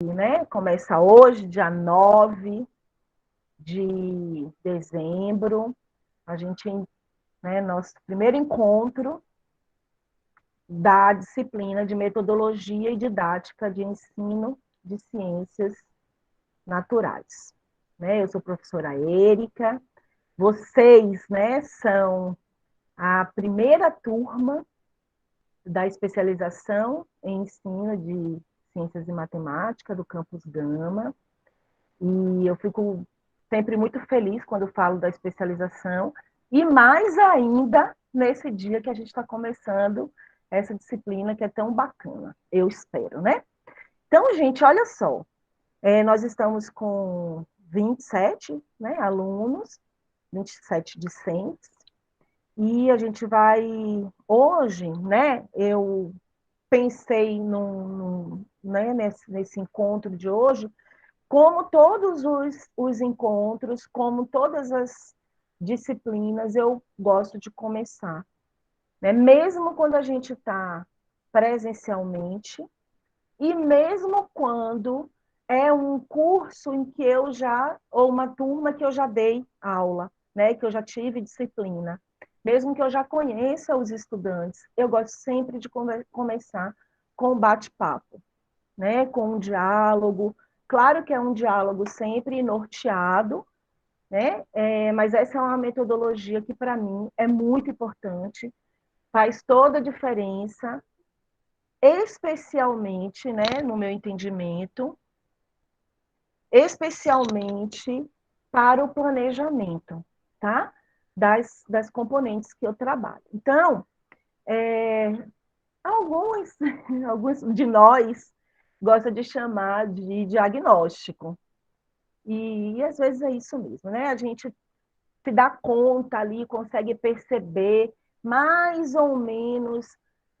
né, começa hoje, dia 9 de dezembro, a gente, né, nosso primeiro encontro da disciplina de metodologia e didática de ensino de ciências naturais. Né? Eu sou professora Érica, vocês, né, são a primeira turma da especialização em ensino de ciências e matemática do Campus Gama, e eu fico sempre muito feliz quando falo da especialização, e mais ainda nesse dia que a gente está começando essa disciplina que é tão bacana, eu espero, né? Então, gente, olha só, nós estamos com 27, né, alunos, 27 discentes, e a gente vai, hoje, né, eu pensei né, nesse encontro de hoje, como todos os encontros, como todas as disciplinas, eu gosto de começar. Né? Mesmo quando a gente está presencialmente, e mesmo quando é um curso em que eu já, ou uma turma que eu já dei aula, né? Que eu já tive disciplina. Mesmo que eu já conheça os estudantes, eu gosto sempre de começar com o bate-papo, né? Com um diálogo. Claro que é um diálogo sempre norteado, né? Mas essa é uma metodologia que, para mim, é muito importante, faz toda a diferença, especialmente, né, no meu entendimento, especialmente para o planejamento, tá? Das componentes que eu trabalho. Então, alguns, alguns de nós gostam de chamar de diagnóstico. E às vezes é isso mesmo, né? A gente se dá conta ali, consegue perceber mais ou menos,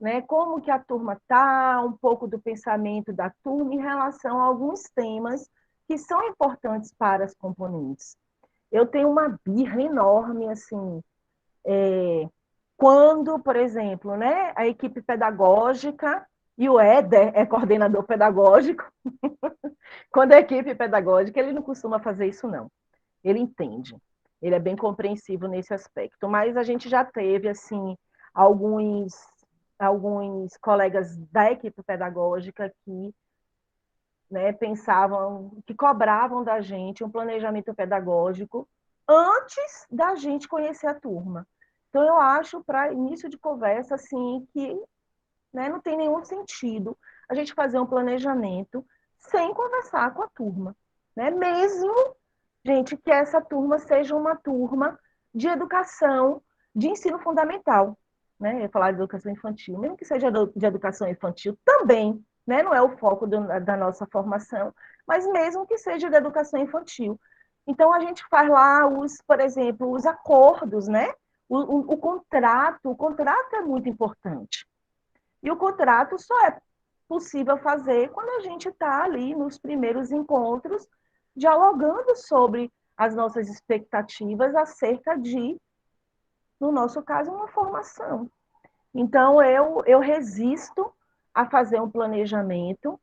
né, como que a turma está, um pouco do pensamento da turma em relação a alguns temas que são importantes para as componentes. Eu tenho uma birra enorme, assim, quando, por exemplo, né, a equipe pedagógica, e o Éder é coordenador pedagógico, quando a equipe pedagógica, ele não costuma fazer isso, não. Ele entende. Ele é bem compreensivo nesse aspecto. Mas a gente já teve, assim, alguns, alguns colegas da equipe pedagógica que, né, pensavam, que cobravam da gente um planejamento pedagógico antes da gente conhecer a turma. Então, eu acho, para início de conversa, assim, que, né, não tem nenhum sentido a gente fazer um planejamento sem conversar com a turma. Né? Mesmo, gente, que essa turma seja uma turma de educação, de ensino fundamental. Né? Eu ia falar de educação infantil, mesmo que seja de educação infantil, também, né? Não é o foco da nossa formação, mas mesmo que seja de educação infantil. Então, a gente faz lá, por exemplo, os acordos, né? O contrato é muito importante. E o contrato só é possível fazer quando a gente está ali nos primeiros encontros, dialogando sobre as nossas expectativas acerca de, no nosso caso, uma formação. Então, eu resisto a fazer um planejamento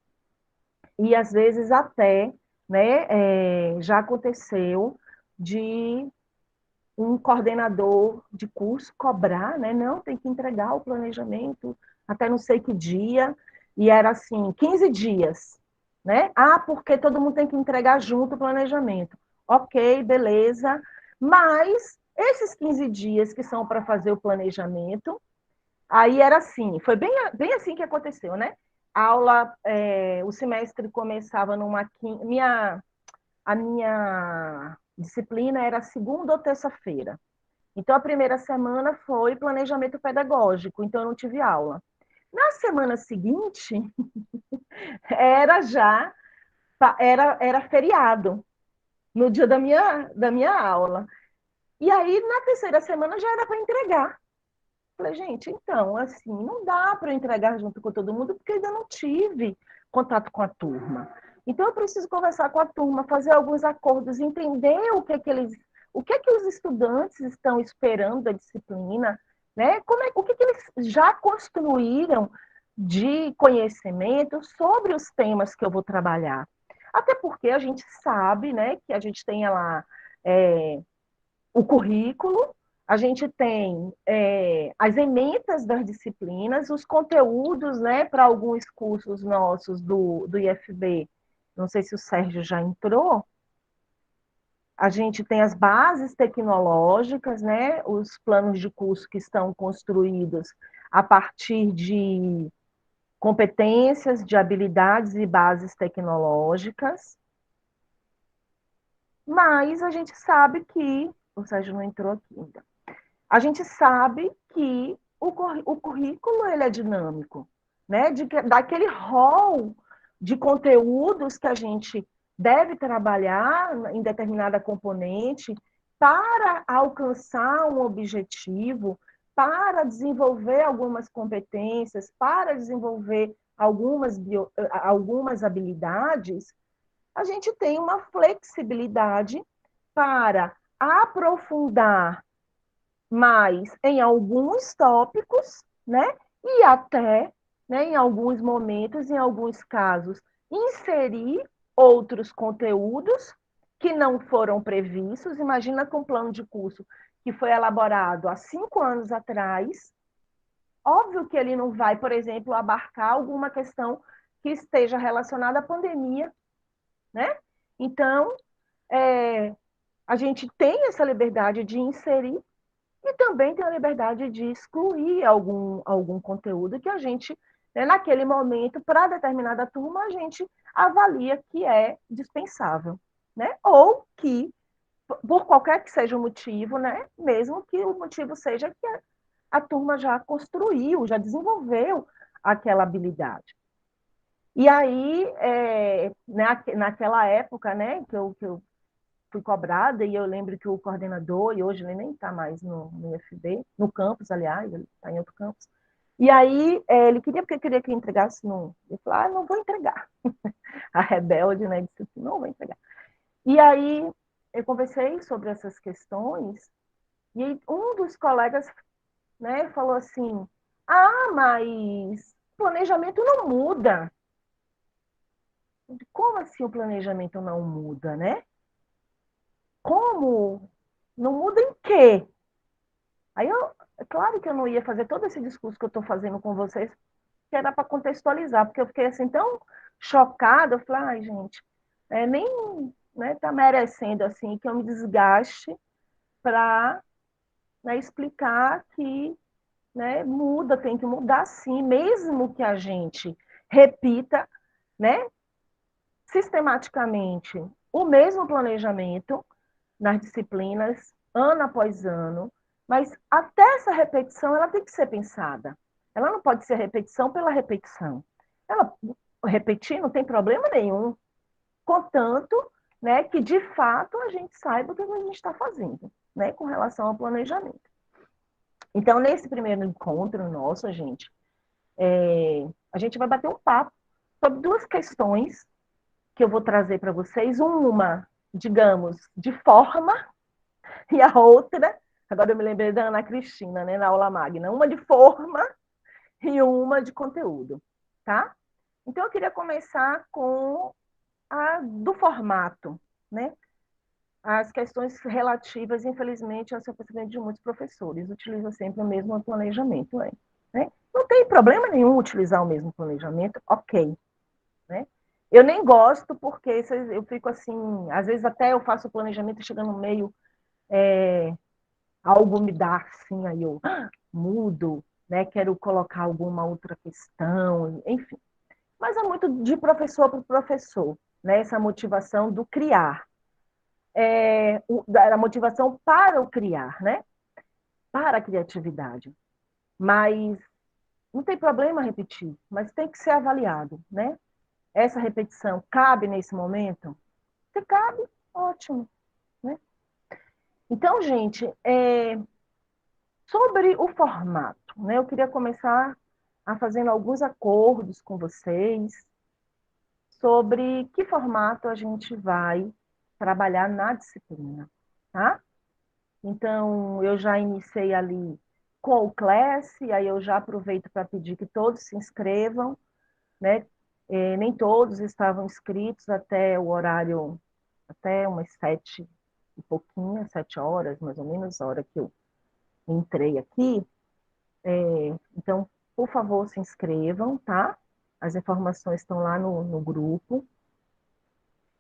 e, às vezes, até, né, já aconteceu de um coordenador de curso cobrar, né? Não, tem que entregar o planejamento até não sei que dia, e era assim, 15 dias, né? Ah, porque todo mundo tem que entregar junto o planejamento. Ok, beleza, mas esses 15 dias que são para fazer o planejamento, aí era assim, foi bem assim que aconteceu, né? A aula, o semestre começava a minha disciplina era segunda ou terça-feira. Então, a primeira semana foi planejamento pedagógico, então eu não tive aula. Na semana seguinte, era já era feriado, no dia da minha aula. E aí, na terceira semana, já era para entregar. Falei, gente, então, assim, não dá para entregar junto com todo mundo, porque ainda não tive contato com a turma. Então, eu preciso conversar com a turma, fazer alguns acordos, entender o que os estudantes estão esperando da disciplina, né? O que eles já construíram de conhecimento sobre os temas que eu vou trabalhar. Até porque a gente sabe, né, que a gente tem lá o currículo, a gente tem as ementas das disciplinas, os conteúdos, né, para alguns cursos nossos do IFB. Não sei se o Sérgio já entrou. A gente tem as bases tecnológicas, né, os planos de curso que estão construídos a partir de competências, de habilidades e bases tecnológicas, mas a gente sabe que, o Sérgio não entrou aqui ainda, a gente sabe que o currículo ele é dinâmico, né? Daquele rol de conteúdos que a gente deve trabalhar em determinada componente para alcançar um objetivo, para desenvolver algumas competências, para desenvolver algumas habilidades, a gente tem uma flexibilidade para aprofundar mais em alguns tópicos, né? E até, né, em alguns momentos, em alguns casos, inserir outros conteúdos que não foram previstos. Imagina com um plano de curso que foi elaborado há 5 anos atrás. Óbvio que ele não vai, por exemplo, abarcar alguma questão que esteja relacionada à pandemia, né? Então, a gente tem essa liberdade de inserir e também tem a liberdade de excluir algum conteúdo que a gente, né, naquele momento, para determinada turma, a gente avalia que é dispensável, né? Ou que, por qualquer que seja o motivo, né, mesmo que o motivo seja que a turma já construiu, já desenvolveu aquela habilidade. E aí, naquela época, né, que eu fui cobrada, e eu lembro que o coordenador, e hoje ele nem está mais no IFB, no campus, aliás, ele está em outro campus, e aí ele queria, porque queria que eu entregasse no... Eu falei, não vou entregar. A rebelde, né, disse assim, não vou entregar. E aí eu conversei sobre essas questões, e aí, um dos colegas, né, falou assim, mas planejamento não muda. Como assim o planejamento não muda, né? Como? Não muda em quê? Aí é claro que eu não ia fazer todo esse discurso que eu estou fazendo com vocês, que era para contextualizar, porque eu fiquei assim tão chocada, eu falei, ai, gente, nem né, tá merecendo assim que eu me desgaste para, né, explicar que, né, muda, tem que mudar sim, mesmo que a gente repita, né, sistematicamente o mesmo planejamento nas disciplinas, ano após ano, mas até essa repetição ela tem que ser pensada. Ela não pode ser repetição pela repetição. Ela repetir não tem problema nenhum, contanto, né, que de fato a gente saiba o que a gente está fazendo, né, com relação ao planejamento. Então, nesse primeiro encontro nosso, a gente vai bater um papo sobre duas questões que eu vou trazer para vocês. Uma, digamos, de forma, e a outra, agora eu me lembrei da Ana Cristina, né, na aula magna, uma de forma e uma de conteúdo, tá? Então, eu queria começar com a do formato, né? As questões relativas, infelizmente, ao seu pensamento de muitos professores, utilizam sempre o mesmo planejamento, né? Não tem problema nenhum utilizar o mesmo planejamento, ok, né? Eu nem gosto porque eu fico assim, às vezes até eu faço o planejamento e chega no meio, algo me dá assim, aí eu mudo, né? Quero colocar alguma outra questão, enfim. Mas é muito de professor para professor, né? Essa motivação do criar, da motivação para o criar, né? Para a criatividade. Mas não tem problema repetir, mas tem que ser avaliado, né? Essa repetição cabe nesse momento? Se cabe, ótimo, né? Então, gente, sobre o formato, né? Eu queria começar a fazendo alguns acordos com vocês sobre que formato a gente vai trabalhar na disciplina, tá? Então, eu já iniciei ali com o Class, e aí eu já aproveito para pedir que todos se inscrevam, né? Nem todos estavam inscritos até o horário, até umas 7 e pouquinho, 7 horas, mais ou menos, a hora que eu entrei aqui. Então, por favor, se inscrevam, tá? As informações estão lá no grupo.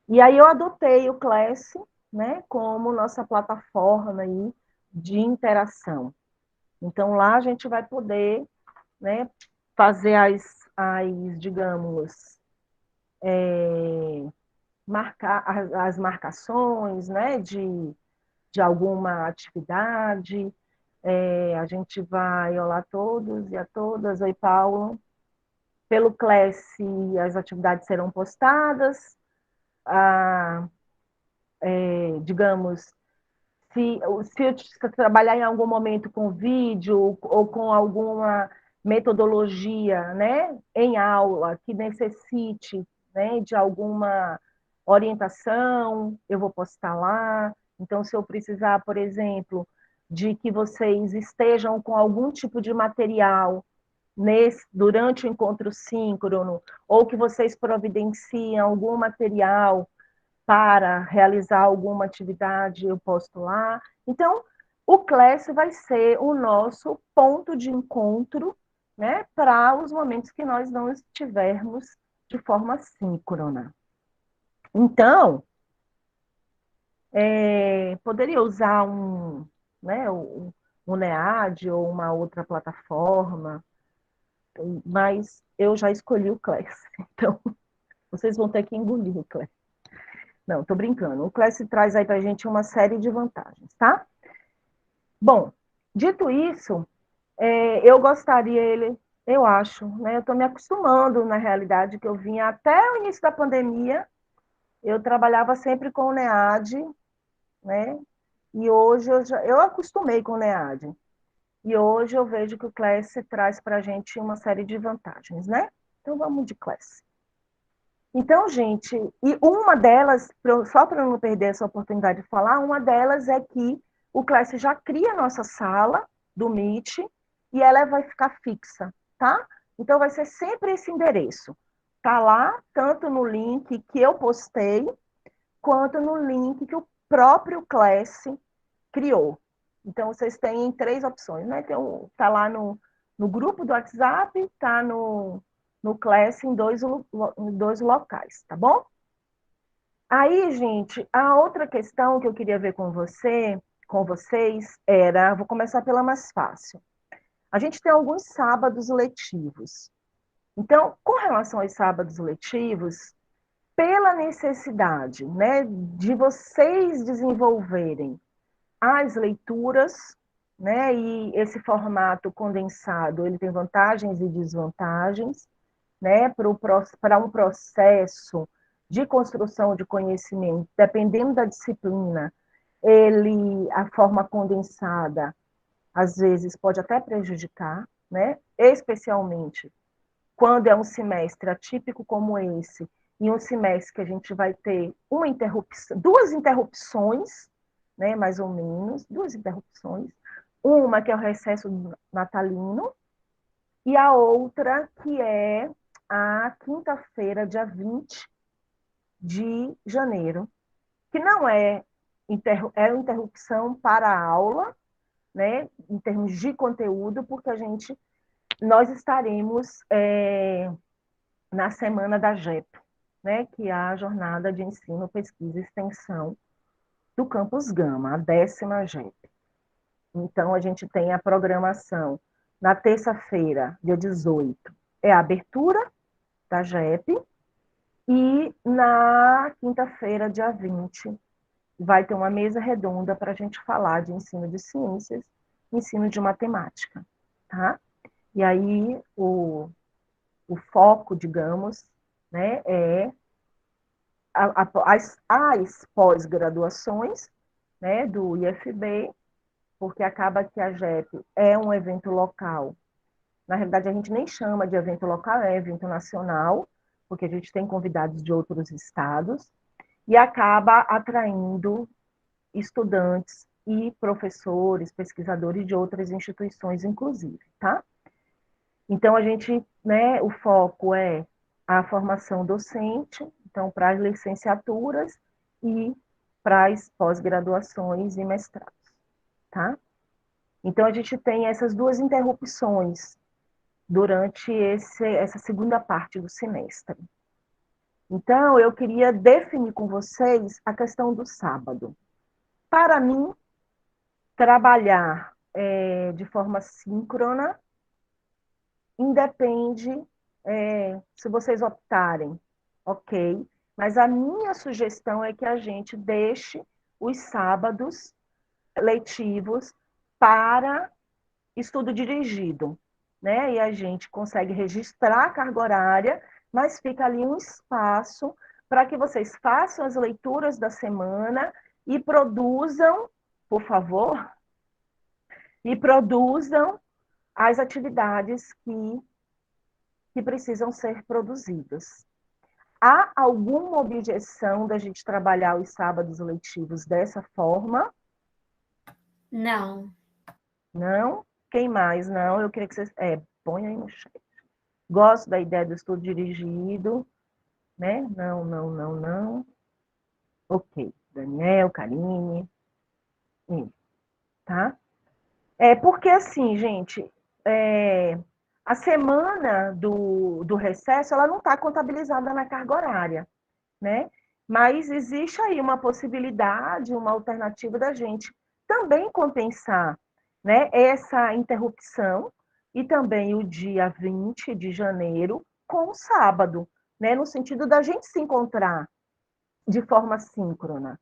E aí eu adotei o Class, né, como nossa plataforma aí de interação. Então, lá a gente vai poder, né, fazer digamos, marcar as marcações, né, de alguma atividade. A gente vai, olá a todos e a todas, oi Paulo. Pelo Class, as atividades serão postadas, digamos, se eu trabalhar em algum momento com vídeo ou com alguma metodologia, né, em aula que necessite, né, de alguma orientação, eu vou postar lá. Então, se eu precisar, por exemplo, de que vocês estejam com algum tipo de material durante o encontro síncrono, ou que vocês providenciem algum material para realizar alguma atividade, eu posto lá. Então, o Class vai ser o nosso ponto de encontro, né, para os momentos que nós não estivermos de forma síncrona. Então, poderia usar né, um NEAD ou uma outra plataforma, mas eu já escolhi o Class, então vocês vão ter que engolir o Class. Não, estou brincando. O Class traz aí para a gente uma série de vantagens, tá? Bom, dito isso, eu gostaria, eu acho, né? Eu estou me acostumando, na realidade, que eu vinha até o início da pandemia, eu trabalhava sempre com o NEAD, né? E hoje eu acostumei com o NEAD. E hoje eu vejo que o Class traz para a gente uma série de vantagens, né? Então vamos de Class. Então, gente, e uma delas, só para não perder essa oportunidade de falar, uma delas é que o Class já cria a nossa sala do Meet e ela vai ficar fixa, tá? Então, vai ser sempre esse endereço. Tá lá, tanto no link que eu postei, quanto no link que o próprio Class criou. Então, vocês têm 3 opções, né? Tá lá no grupo do WhatsApp, tá no Class em dois locais, tá bom? Aí, gente, a outra questão que eu queria ver com vocês, vou começar pela mais fácil. A gente tem alguns sábados letivos. Então, com relação aos sábados letivos, pela necessidade, né, de vocês desenvolverem as leituras, né, e esse formato condensado, ele tem vantagens e desvantagens, né, para um processo de construção de conhecimento, dependendo da disciplina, a forma condensada, às vezes, pode até prejudicar, né, especialmente quando é um semestre atípico como esse, e um semestre que a gente vai ter duas interrupções, né, mais ou menos, 2 interrupções, uma que é o recesso natalino, e a outra que é a quinta-feira, dia 20 de janeiro, que não é uma interrupção para a aula, né, em termos de conteúdo, porque nós estaremos na semana da JEP, né, que é a Jornada de Ensino, Pesquisa e Extensão do Campus Gama, a 10ª JEP. Então, a gente tem a programação na terça-feira, dia 18, é a abertura da JEP, e na quinta-feira, dia 20, vai ter uma mesa redonda para a gente falar de ensino de ciências, ensino de matemática, tá? E aí, o foco, digamos, né, é as pós-graduações, né, do IFB, porque acaba que a JEP é um evento local. Na realidade, a gente nem chama de evento local, é evento nacional, porque a gente tem convidados de outros estados, e acaba atraindo estudantes e professores, pesquisadores de outras instituições, inclusive, tá? Então, a gente, né, o foco é a formação docente, então, para as licenciaturas e para as pós-graduações e mestrados, tá? Então, a gente tem essas duas interrupções durante essa segunda parte do semestre. Então, eu queria definir com vocês a questão do sábado. Para mim, trabalhar de forma síncrona independe, se vocês optarem, ok, mas a minha sugestão é que a gente deixe os sábados letivos para estudo dirigido, né? E a gente consegue registrar a carga horária, mas fica ali um espaço para que vocês façam as leituras da semana e produzam, por favor, e produzam as atividades que precisam ser produzidas. Há alguma objeção da gente trabalhar os sábados letivos dessa forma? Não. Não? Quem mais? Não, eu queria que vocês... põe aí no chat. Gosto da ideia do estudo dirigido, né? Não, não, não, não. Ok. Daniel, Karine, tá? Porque assim, gente, a semana do recesso, ela não está contabilizada na carga horária, né? Mas existe aí uma possibilidade, uma alternativa da gente também compensar, né, essa interrupção e também o dia 20 de janeiro com o sábado, né, no sentido da gente se encontrar de forma síncrona,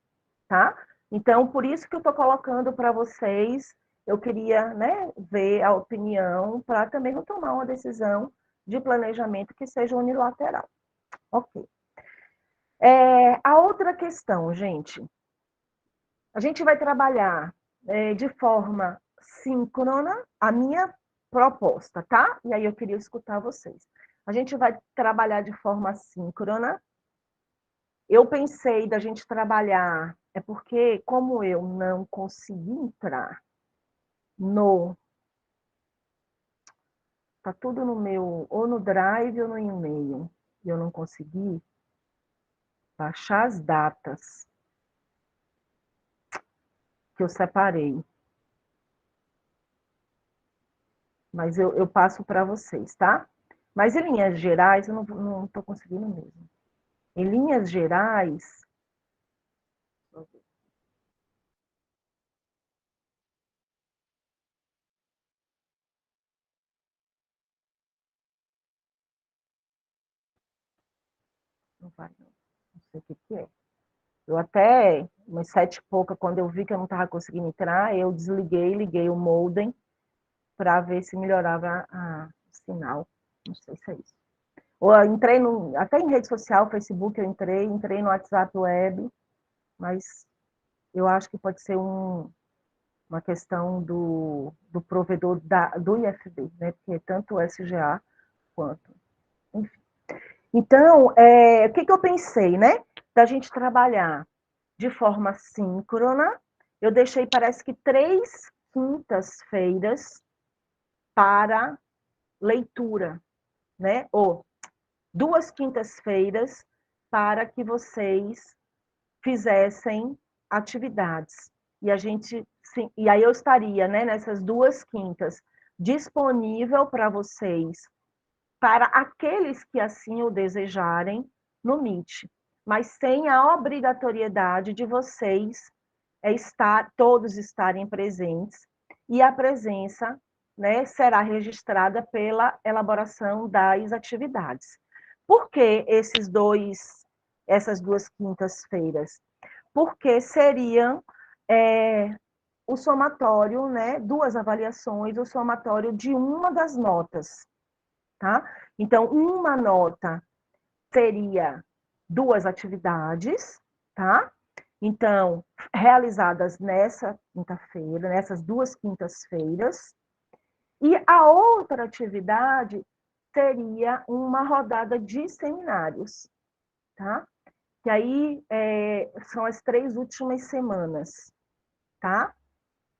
tá? Então, por isso que eu estou colocando para vocês, eu queria, né, ver a opinião para também não tomar uma decisão de planejamento que seja unilateral. Ok. A outra questão, gente, a gente vai trabalhar de forma síncrona, a minha proposta, tá? E aí eu queria escutar vocês. A gente vai trabalhar de forma síncrona. Eu pensei da gente trabalhar, porque como eu não consegui entrar no... Tá tudo no meu, ou no Drive ou no e-mail, e eu não consegui baixar as datas que eu separei. Mas eu passo para vocês, tá? Mas em linhas gerais, eu não estou conseguindo mesmo. Em linhas gerais, não vai, não sei o que é. Eu até, umas 7 e pouca, quando eu vi que eu não estava conseguindo entrar, eu desliguei, liguei o modem para ver se melhorava o sinal. Não sei se é isso. Ou eu entrei até em rede social, Facebook eu entrei no WhatsApp web, mas eu acho que pode ser uma questão do provedor do IFB, né? Porque tanto o SGA quanto. Enfim. Então, o que eu pensei, né? Da gente trabalhar de forma síncrona, eu deixei, parece que 3 quintas-feiras para leitura, né? Ou 2 quintas-feiras para que vocês fizessem atividades. E a gente, sim, e aí eu estaria, né, nessas 2 quintas disponível para vocês, para aqueles que assim o desejarem, no Meet, mas sem a obrigatoriedade de vocês todos estarem presentes, e a presença, né, será registrada pela elaboração das atividades. Por que essas 2 quintas-feiras? Porque seriam o somatório, né, 2 avaliações, o somatório de uma das notas, tá? Então, uma nota seria 2 atividades, tá? Então, realizadas nessa quinta-feira, nessas 2 quintas-feiras, e a outra atividade seria uma rodada de seminários, tá? Que aí são as 3 últimas semanas, tá?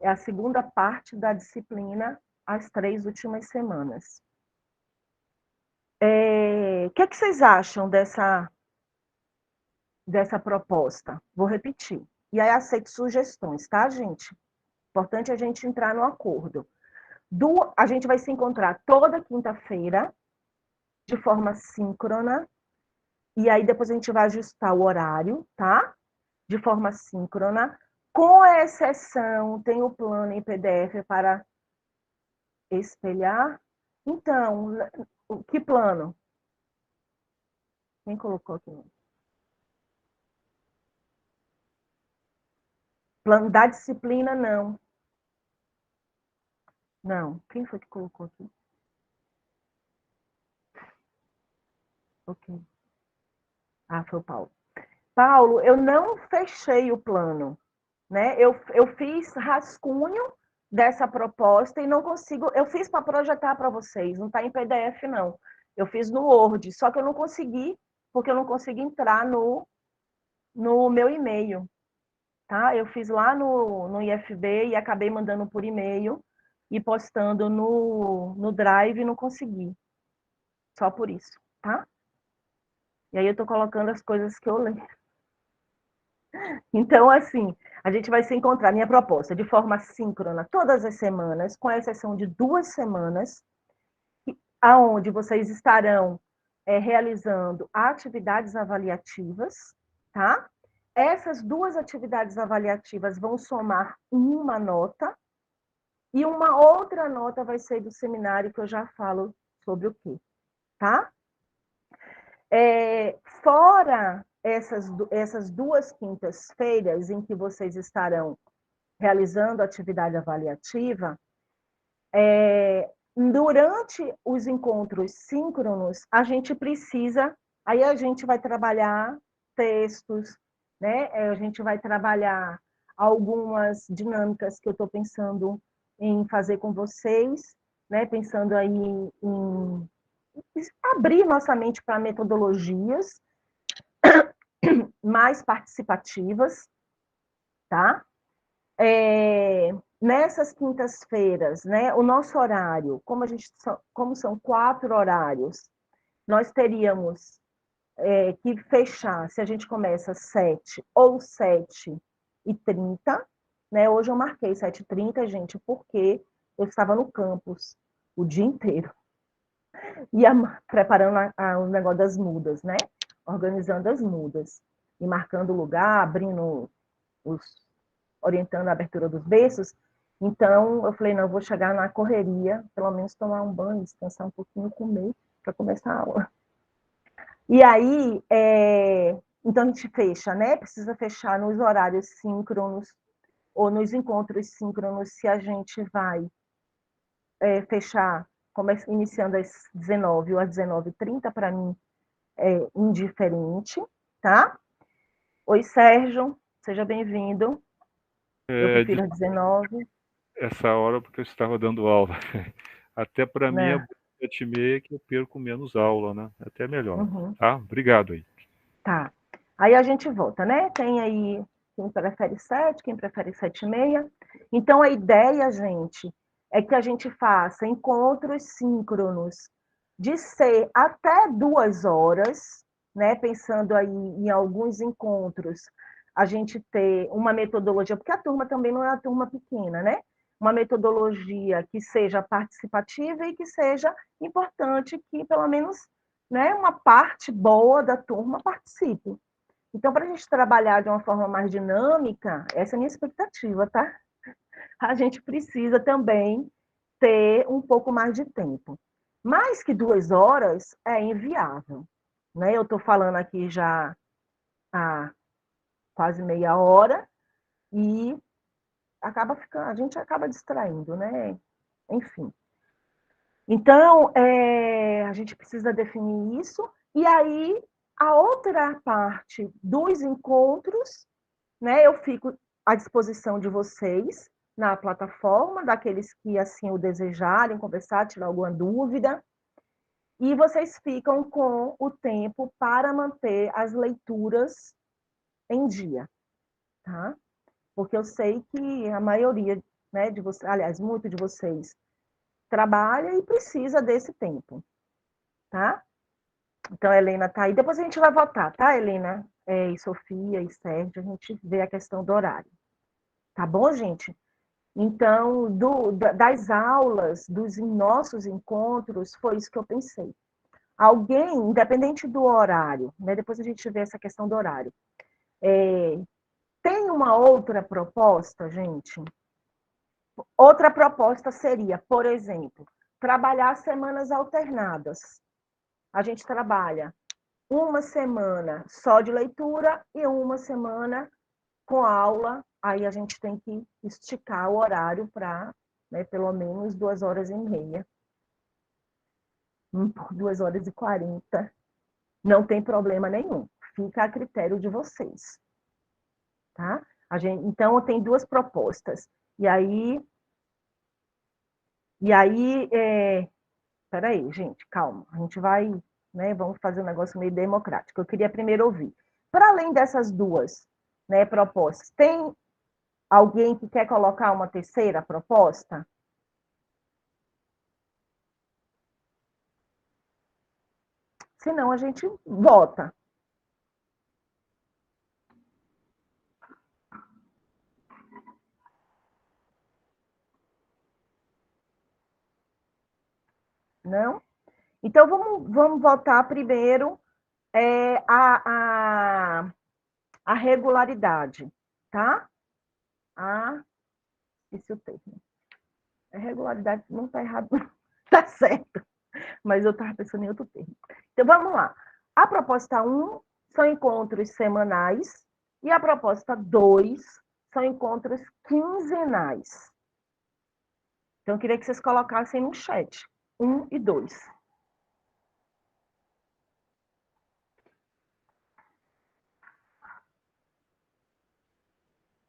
é a segunda parte da disciplina, as 3 últimas semanas. O que vocês acham dessa proposta? Vou repetir. E aí aceito sugestões, tá, gente? Importante a gente entrar no acordo. A gente vai se encontrar toda quinta-feira, de forma síncrona, e aí depois a gente vai ajustar o horário, tá? De forma síncrona, com exceção, tem o plano em PDF para espelhar. Então, que plano? Quem colocou aqui? Plano da disciplina, não. Não. Quem foi que colocou aqui? Ok. Ah, foi o Paulo. Paulo, eu não fechei o plano, né? Eu fiz rascunho dessa proposta e não consigo. Eu fiz para projetar para vocês, não está em PDF, não. Eu fiz no Word, só que eu não consegui, porque eu não consegui entrar no meu e-mail, tá? Eu fiz lá no IFB e acabei mandando por e-mail e postando no Drive e não consegui. Só por isso, tá? E aí eu estou colocando as coisas que eu lembro. Então, assim, a gente vai se encontrar, minha proposta, de forma síncrona, todas as semanas, com exceção de 2 semanas, aonde vocês estarão realizando atividades avaliativas, tá? Essas 2 atividades avaliativas vão somar uma nota, e uma outra nota vai ser do seminário, que eu já falo sobre o quê, tá? Fora essas 2 quintas-feiras em que vocês estarão realizando atividade avaliativa, durante os encontros síncronos, a gente precisa, aí a gente vai trabalhar textos, né? A gente vai trabalhar algumas dinâmicas que eu estou pensando em fazer com vocês, né? Pensando aí em abrir nossa mente para metodologias mais participativas, tá? Nessas quintas-feiras, né, o nosso horário, como são 4 horários, nós teríamos que fechar, se a gente começa às 7 ou 7h30, né? Hoje eu marquei 7h30, gente, porque eu estava no campus o dia inteiro, preparando o negócio das mudas, né? Organizando as mudas, e marcando o lugar, abrindo orientando a abertura dos berços. Então, eu falei, não, eu vou chegar na correria, pelo menos tomar um banho, descansar um pouquinho, comer, para começar a aula. E aí, então a gente fecha, né? Precisa fechar nos horários síncronos, ou nos encontros síncronos, se a gente vai fechar, iniciando às 19 ou às 19h30, para mim é indiferente, tá? Oi, Sérgio, seja bem-vindo. Eu prefiro às 19. Essa hora porque eu estava dando aula. Até para mim é Né? 7h30 que eu perco menos aula, né? Até melhor. Uhum. Tá? Obrigado aí. Tá. Aí a gente volta, né? Tem aí quem prefere 7, quem prefere 7h30. Então, a ideia, gente, é que a gente faça encontros síncronos de ser até 2 horas, né? Pensando aí em alguns encontros, a gente ter uma metodologia, porque a turma também não é uma turma pequena, né? Uma metodologia que seja participativa e que seja importante que, pelo menos, né, uma parte boa da turma participe. Então, para a gente trabalhar de uma forma mais dinâmica, essa é a minha expectativa, tá? A gente precisa também ter um pouco mais de tempo. Mais que 2 horas é inviável, né? Eu estou falando aqui já há quase meia hora e a gente acaba distraindo, né? Enfim. Então, a gente precisa definir isso. E aí, a outra parte dos encontros, né, eu fico à disposição de vocês na plataforma, daqueles que assim o desejarem, conversar, tirar alguma dúvida. E vocês ficam com o tempo para manter as leituras em dia, tá? Porque eu sei que a maioria né, de você, aliás, muito de vocês trabalha e precisa desse tempo, tá? Então, a Helena está aí. Depois a gente vai votar, tá, Helena? E Sofia e Sérgio, a gente vê a questão do horário. Tá bom, gente? Então, das aulas, dos nossos encontros, foi isso que eu pensei. Alguém, independente do horário, né? Depois a gente vê essa questão do horário. Tem uma outra proposta, gente? Outra proposta seria, por exemplo, trabalhar semanas alternadas. A gente trabalha uma semana só de leitura e uma semana com aula. Aí a gente tem que esticar o horário para, né, pelo menos 2h30. 2h40. Não tem problema nenhum. Fica a critério de vocês. Tá? Então, tem duas propostas. E aí, peraí, gente, calma. A gente vai, né, vamos fazer um negócio meio democrático. Eu queria primeiro ouvir. Para além dessas duas, né, propostas, tem alguém que quer colocar uma terceira proposta? Senão a gente vota. Não? Então, vamos votar primeiro a regularidade, tá? Esse é o termo. A regularidade não está errado, está certo. Mas eu estava pensando em outro termo. Então, vamos lá. A proposta 1 são encontros semanais e a proposta 2 são encontros quinzenais. Então, eu queria que vocês colocassem no chat 1 e 2.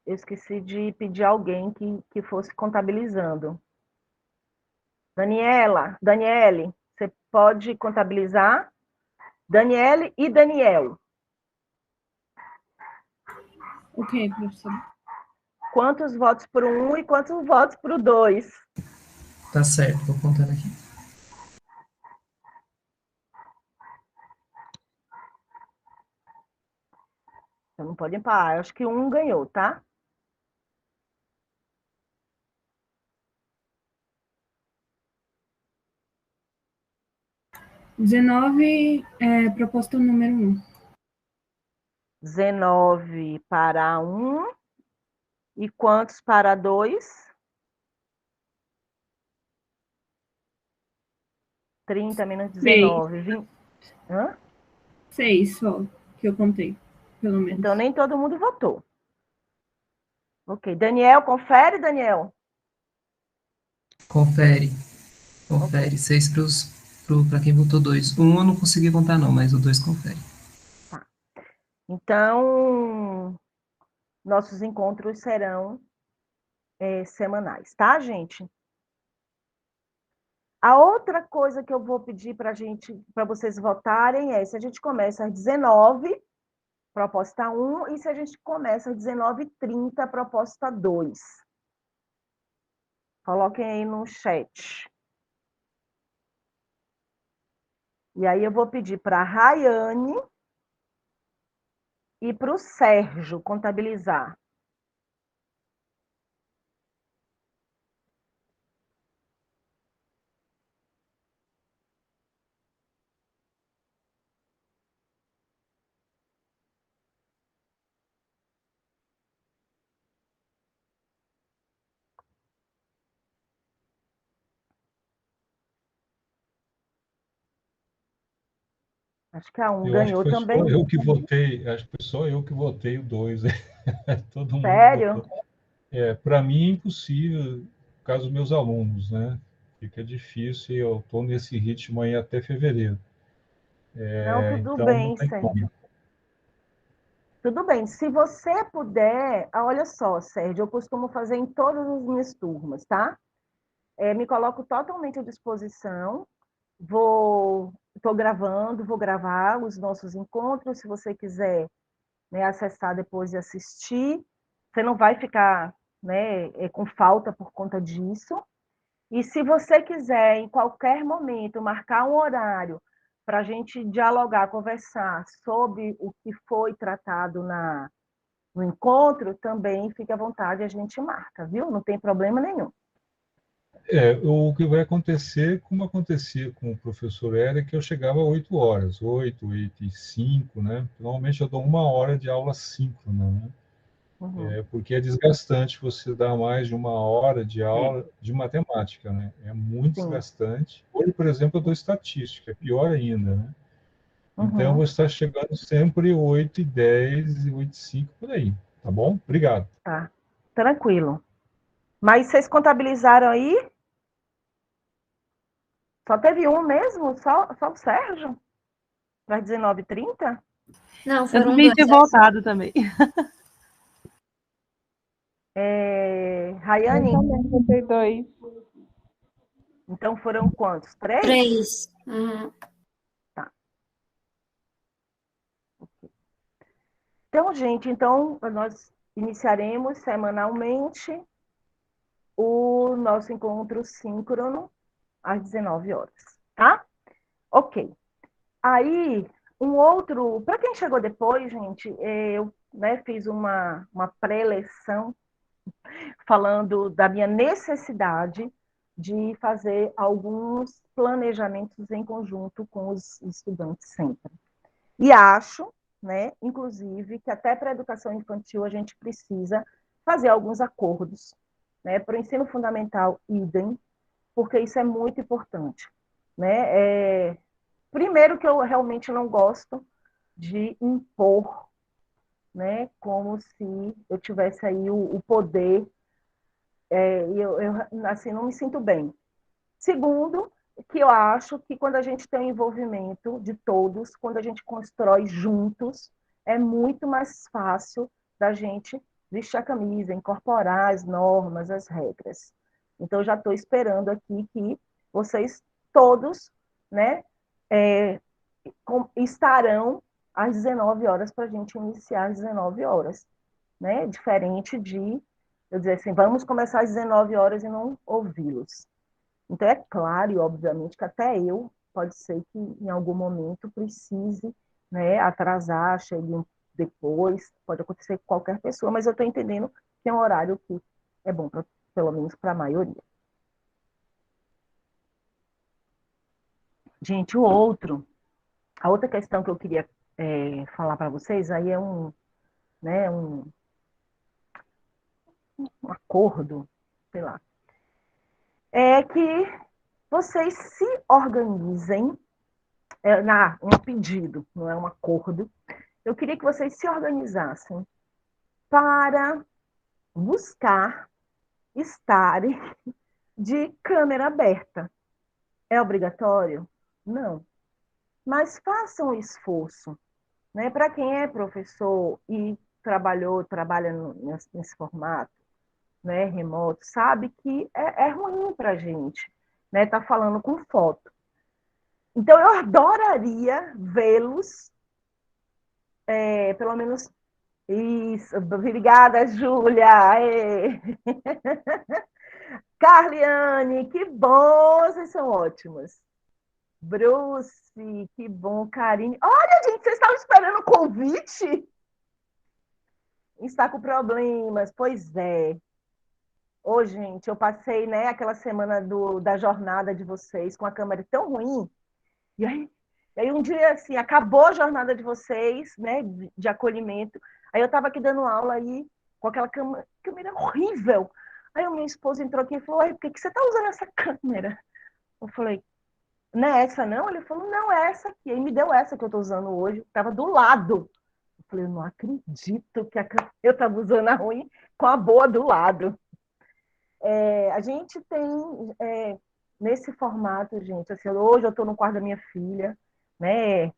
Eu esqueci de pedir alguém que fosse contabilizando. Daniele, você pode contabilizar? Daniele e Daniel. Ok, professor. Quantos votos para o 1 e quantos votos para o 2? Tá certo, vou contando aqui. Então não pode empatar. Eu acho que um ganhou, tá? Proposta número 1. 19 para 1. E quantos para 2? 30 menos 19. 20. Hã? 6 só, que eu contei, pelo menos. Então nem todo mundo votou. Ok. Daniel, confere, Daniel? Confere. 6 para quem votou 2. Um eu não consegui contar, não, mas o 2 confere. Tá. Então, nossos encontros serão semanais, tá, gente? A outra coisa que eu vou pedir para vocês votarem é se a gente começa às 19, proposta 1, e se a gente começa às 19h30, proposta 2. Coloquem aí no chat. E aí eu vou pedir para a Rayane e para o Sérgio contabilizar. Acho que a 1 ganhou também. Acho que foi só eu que votei, acho que foi só eu que votei o 2. Todo mundo Sério? votou. Para mim é impossível, por causa dos meus alunos, né? Fica difícil e eu estou nesse ritmo aí até fevereiro. Não, tudo Então não bem, tem Sérgio. como. Tudo bem. Se você puder, olha só, Sérgio, eu costumo fazer em todas as minhas turmas, tá? Me coloco totalmente à disposição. Estou gravando, vou gravar os nossos encontros. Se você quiser, né, acessar depois e assistir, você não vai ficar, né, com falta por conta disso. E se você quiser, em qualquer momento, marcar um horário para a gente dialogar, conversar sobre o que foi tratado no encontro, também fique à vontade, a gente marca, viu? Não tem problema nenhum. O que vai acontecer, como acontecia com o professor Eric, eu chegava a 8 horas, 8h05, né? Normalmente eu dou 1 hora de aula síncrona, né? Uhum. Porque é desgastante você dar mais de 1 hora de É, aula de matemática, né? É muito sim. desgastante. Hoje, por exemplo, eu dou estatística, é pior ainda, né? Então, eu vou Uhum. estar chegando sempre 8h10 e 8h05, por aí, tá bom? Obrigado. Tá, tranquilo. Mas vocês contabilizaram aí? Só teve um mesmo? Só o Sérgio? Para 19h30? Não, Eu foram também dois. tinha voltado também. Eu Rayane, também botei 2. então foram quantos? 3? 3. Uhum. Tá. Então, gente, então nós iniciaremos semanalmente o nosso encontro síncrono às 19 horas, tá? Ok. Aí, um outro, para quem chegou depois, gente, eu, né, fiz uma pré-leção falando da minha necessidade de fazer alguns planejamentos em conjunto com os estudantes sempre. E acho, né, inclusive, que até para a educação infantil a gente precisa fazer alguns acordos, né, para o ensino fundamental, idem, porque isso é muito importante. Né? Primeiro que eu realmente não gosto de impor, né, como se eu tivesse aí o poder, e eu assim, não me sinto bem. Segundo, que eu acho que quando a gente tem o envolvimento de todos, quando a gente constrói juntos, é muito mais fácil da gente vestir a camisa, incorporar as normas, as regras. Então, eu já estou esperando aqui que vocês todos, né, estarão às 19 horas para a gente iniciar às 19 horas. Né? Diferente de eu dizer assim, vamos começar às 19 horas e não ouvi-los. Então, é claro, e obviamente, que até eu, pode ser que em algum momento precise, né, atrasar, chegue depois, pode acontecer com qualquer pessoa, mas eu estou entendendo que é um horário que é bom, pelo menos para a maioria. Gente, a outra questão que eu queria falar para vocês, aí é né, um acordo, sei lá, é que vocês se organizem, um pedido, não é um acordo. Eu queria que vocês se organizassem para buscar estarem de câmera aberta. É obrigatório? Não. Mas façam um esforço. Né? Para quem é professor e trabalha nesse formato, né, remoto, sabe que é ruim para a gente, né, tá falando com foto. Então, eu adoraria vê-los, pelo menos. Isso, obrigada, Júlia. Carliane, que bom, vocês são ótimos. Bruce, que bom, Karine. Olha, gente, vocês estavam esperando o convite? Está com problemas, pois é. Ô, gente, eu passei, né, aquela semana da jornada de vocês com a câmera tão ruim. E aí um dia, assim, acabou a jornada de vocês, né, de acolhimento. Aí eu estava aqui dando aula aí com aquela câmera horrível. Aí o meu esposo entrou aqui e falou, por que você está usando essa câmera? Eu falei, não é essa não? Ele falou, não, é essa aqui. Aí me deu essa que eu estou usando hoje, estava do lado. Eu falei, eu não acredito que eu estava usando a ruim com a boa do lado. A gente tem, nesse formato, gente, assim, hoje eu estou no quarto da minha filha, né?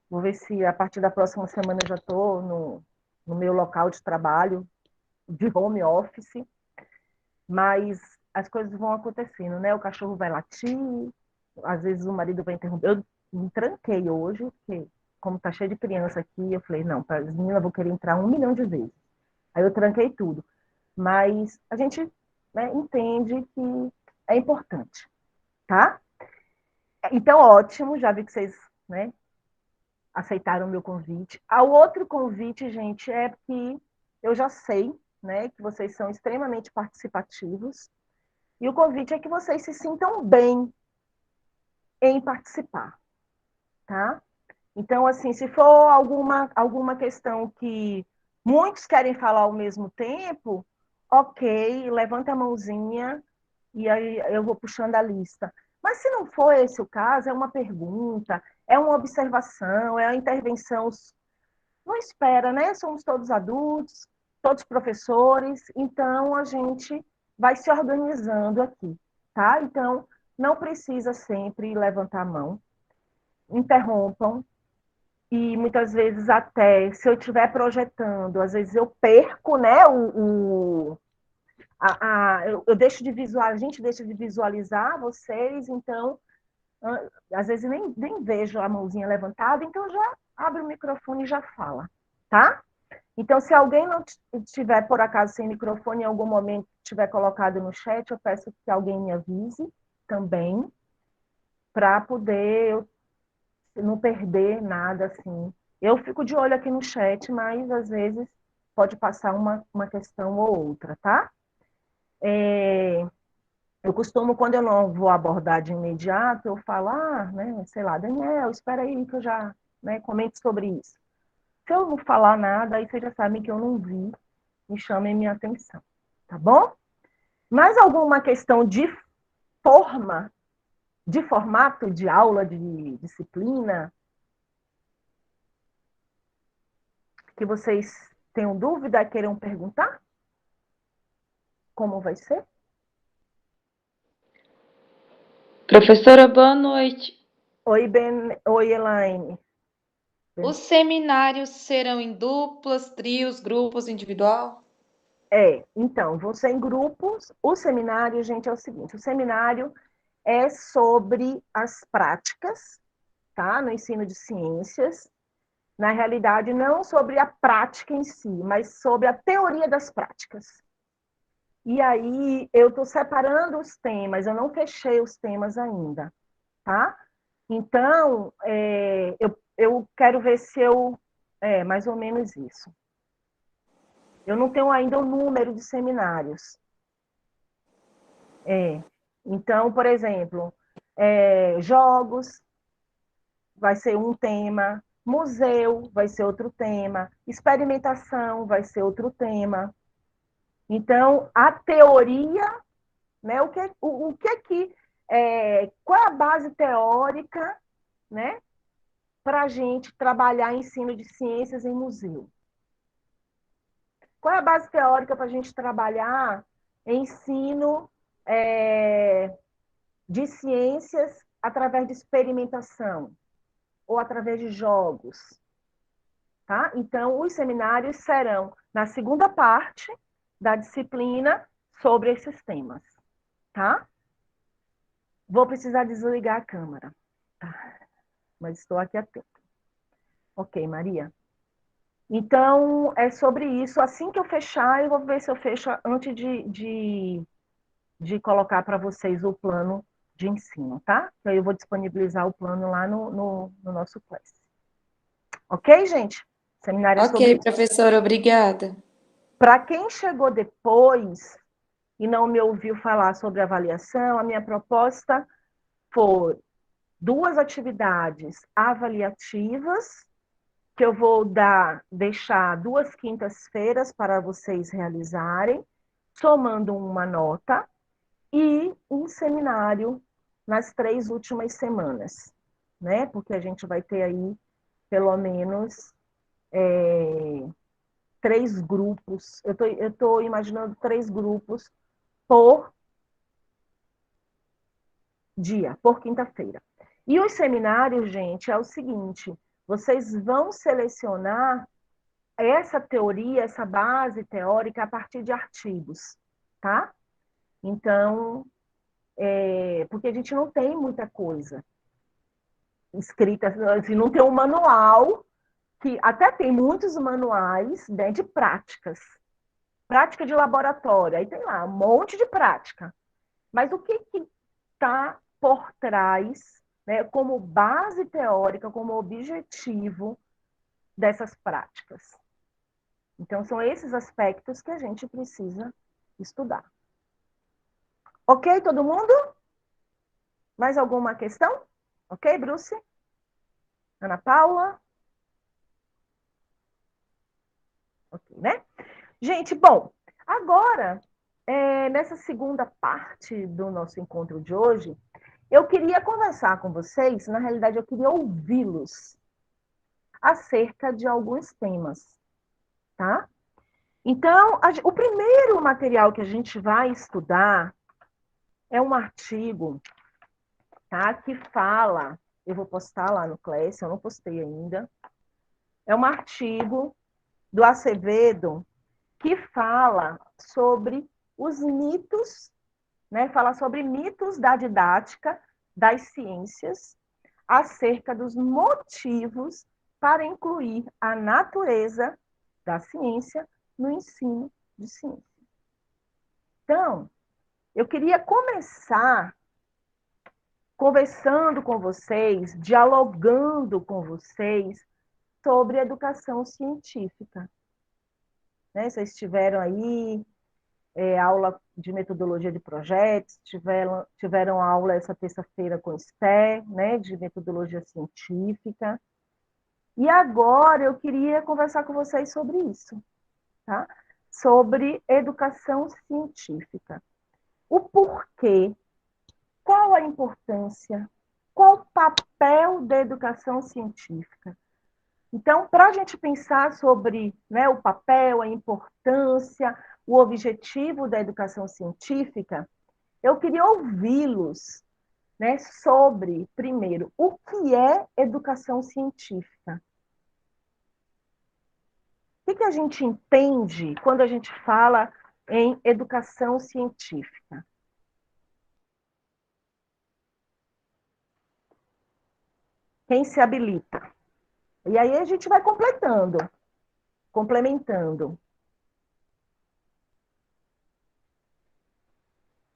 Vou ver se a partir da próxima semana eu já estou no meu local de trabalho, de home office, mas as coisas vão acontecendo, né? O cachorro vai latir, às vezes o marido vai interromper. Eu me tranquei hoje, porque como tá cheio de criança aqui, eu falei, não, as meninas vão querer entrar 1 milhão de vezes. Aí eu tranquei tudo. mas a gente, né, entende que é importante, tá? Então, ótimo, já vi que vocês, né, aceitaram o meu convite. O outro convite, gente, é que eu já sei, né, que vocês são extremamente participativos, e o convite é que vocês se sintam bem em participar, tá? Então, assim, se for alguma questão que muitos querem falar ao mesmo tempo, ok, levanta a mãozinha e aí eu vou puxando a lista. Mas se não for esse o caso, é uma pergunta, é uma observação, é uma intervenção. Não espera, né? Somos todos adultos, todos professores, então a gente vai se organizando aqui, tá? Então, não precisa sempre levantar a mão, interrompam, e muitas vezes até, se eu estiver projetando, às vezes eu perco, né, eu deixo de visualizar, a gente deixa de visualizar vocês, então, às vezes nem vejo a mãozinha levantada, então já abre o microfone e já fala, tá? Então, se alguém não estiver, por acaso, sem microfone, em algum momento estiver colocado no chat, eu peço que alguém me avise também, para poder eu não perder nada, assim. Eu fico de olho aqui no chat, mas às vezes pode passar uma questão ou outra, tá? Eu costumo, quando eu não vou abordar de imediato, eu falo, né, sei lá, Daniel, espera aí que eu já, né, comente sobre isso. Se eu não falar nada, aí vocês já sabem que eu não vi, me chamem minha atenção, tá bom? Mais alguma questão de forma, de formato de aula, de disciplina, que vocês tenham dúvida, queiram perguntar? Como vai ser? Professora, boa noite. Oi, Elaine. Os seminários serão em duplas, trios, grupos, individual? Então, vão ser em grupos. O seminário, gente, é o seguinte, o seminário é sobre as práticas, tá? No ensino de ciências. Na realidade, não sobre a prática em si, mas sobre a teoria das práticas. E aí, eu estou separando os temas, eu não fechei os temas ainda, tá? Então, eu quero ver se eu... mais ou menos isso. Eu não tenho ainda o número de seminários. Então, por exemplo, jogos vai ser um tema, museu vai ser outro tema, experimentação vai ser outro tema. Então, a teoria, né, qual é a base teórica, né, para a gente trabalhar ensino de ciências em museu? Qual é a base teórica para a gente trabalhar ensino de ciências através de experimentação ou através de jogos? Tá? Então, os seminários serão na segunda parte da disciplina sobre esses temas. Tá? Vou precisar desligar a câmera. Tá? Mas estou aqui atento. Ok, Maria? Então, é sobre isso. Assim que eu fechar, eu vou ver se eu fecho antes de colocar para vocês o plano de ensino, tá? Então, eu vou disponibilizar o plano lá no nosso Class. Ok, gente? Seminário é sobre Ok, isso. professora, obrigada. Para quem chegou depois e não me ouviu falar sobre avaliação, a minha proposta foi 2 atividades avaliativas, que eu vou deixar 2 quintas-feiras para vocês realizarem, somando uma nota, e um seminário nas 3 últimas semanas, né? Porque a gente vai ter aí, pelo menos, 3 grupos. Eu tô imaginando 3 grupos por dia, por quinta-feira. E os seminários, gente, é o seguinte, vocês vão selecionar essa teoria, essa base teórica a partir de artigos, tá? Então, porque a gente não tem muita coisa escrita, assim, não tem um manual, que até tem muitos manuais, né, de práticas, prática de laboratório, aí tem lá um monte de prática. Mas o que está por trás, né, como base teórica, como objetivo dessas práticas? Então, são esses aspectos que a gente precisa estudar. Ok, todo mundo? Mais alguma questão? Ok, Bruce? Ana Paula? Ok, né? Gente, bom, agora, nessa segunda parte do nosso encontro de hoje, eu queria conversar com vocês, na realidade, eu queria ouvi-los acerca de alguns temas, tá? Então, o primeiro material que a gente vai estudar é um artigo, tá, que fala, eu vou postar lá no Class, eu não postei ainda, é um artigo do Acevedo que fala sobre os mitos, né, fala sobre mitos da didática das ciências acerca dos motivos para incluir a natureza da ciência no ensino de ciência. Então, eu queria começar conversando com vocês, dialogando com vocês sobre educação científica. Né? Vocês tiveram aí aula de metodologia de projetos, tiveram aula essa terça-feira com Esther, né, de metodologia científica. E agora eu queria conversar com vocês sobre isso, tá? Sobre educação científica. O porquê, qual a importância, qual o papel da educação científica. Então, para a gente pensar sobre, né, o papel, a importância, o objetivo da educação científica, eu queria ouvi-los, né, sobre, primeiro, o que é educação científica. O que a gente entende quando a gente fala em educação científica? Quem se habilita? E aí a gente vai complementando.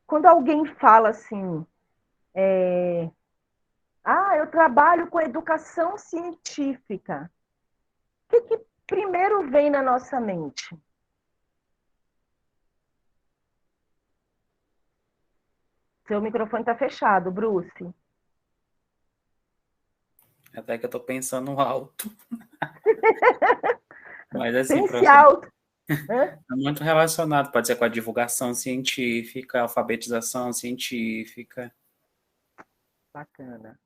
Quando alguém fala assim, eu trabalho com educação científica, o que primeiro vem na nossa mente? Seu microfone está fechado, Bruce. Até que eu estou pensando alto. Mas assim, Pense alto. É muito relacionado, pode ser com a divulgação científica, alfabetização científica. Bacana.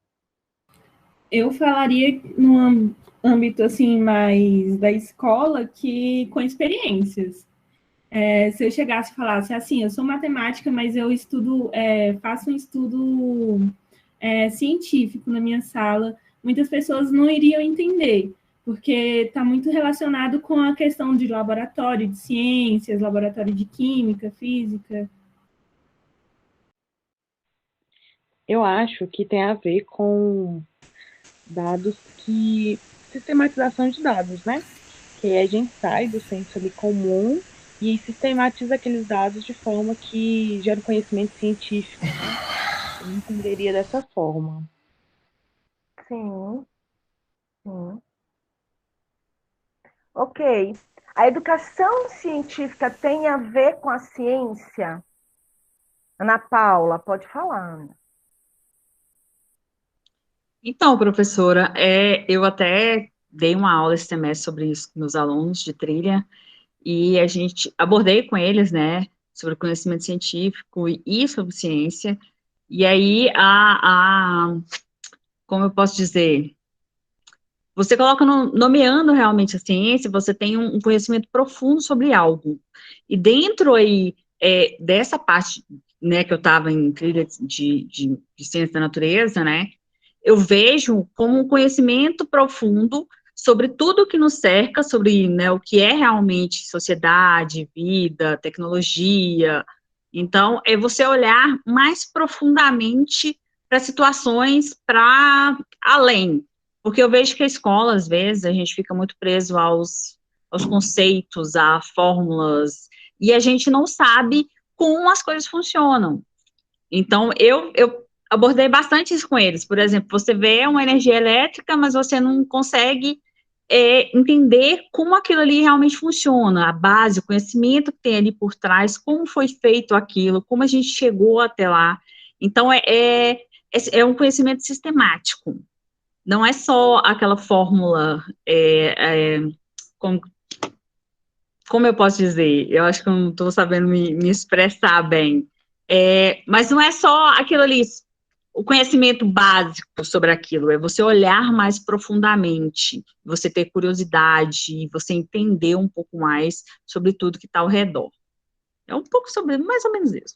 Eu falaria no âmbito assim mais da escola que com experiências. Se eu chegasse e falasse assim, eu sou matemática, mas eu estudo, faço um estudo científico na minha sala, muitas pessoas não iriam entender, porque está muito relacionado com a questão de laboratório de ciências, laboratório de química, física. Eu acho que tem a ver com dados sistematização de dados, né? Que aí a gente sai do senso ali comum e sistematiza aqueles dados de forma que gera um conhecimento científico, né? Eu entenderia dessa forma. Sim. Ok. A educação científica tem a ver com a ciência? Ana Paula, pode falar, Ana. Então, professora, eu até dei uma aula esse semestre sobre isso com meus alunos de trilha, e a gente abordei com eles, né, sobre conhecimento científico e sobre ciência, e aí, como eu posso dizer, você coloca nomeando realmente a ciência, você tem um conhecimento profundo sobre algo, e dentro aí dessa parte, né, que eu estava em trilha de ciência da natureza, né, eu vejo como um conhecimento profundo sobre tudo que nos cerca, sobre, né, o que é realmente sociedade, vida, tecnologia. Então, é você olhar mais profundamente para situações para além. Porque eu vejo que a escola, às vezes, a gente fica muito preso aos conceitos, a fórmulas, e a gente não sabe como as coisas funcionam. Então, eu abordei bastante isso com eles. Por exemplo, você vê uma energia elétrica, mas você não consegue entender como aquilo ali realmente funciona, a base, o conhecimento que tem ali por trás, como foi feito aquilo, como a gente chegou até lá. Então, é um conhecimento sistemático. Não é só aquela fórmula, como, como eu posso dizer? Eu acho que eu não estou sabendo me expressar bem. Mas não é só aquilo ali, o conhecimento básico sobre aquilo, é você olhar mais profundamente, você ter curiosidade, você entender um pouco mais sobre tudo que está ao redor. É um pouco sobre, mais ou menos isso.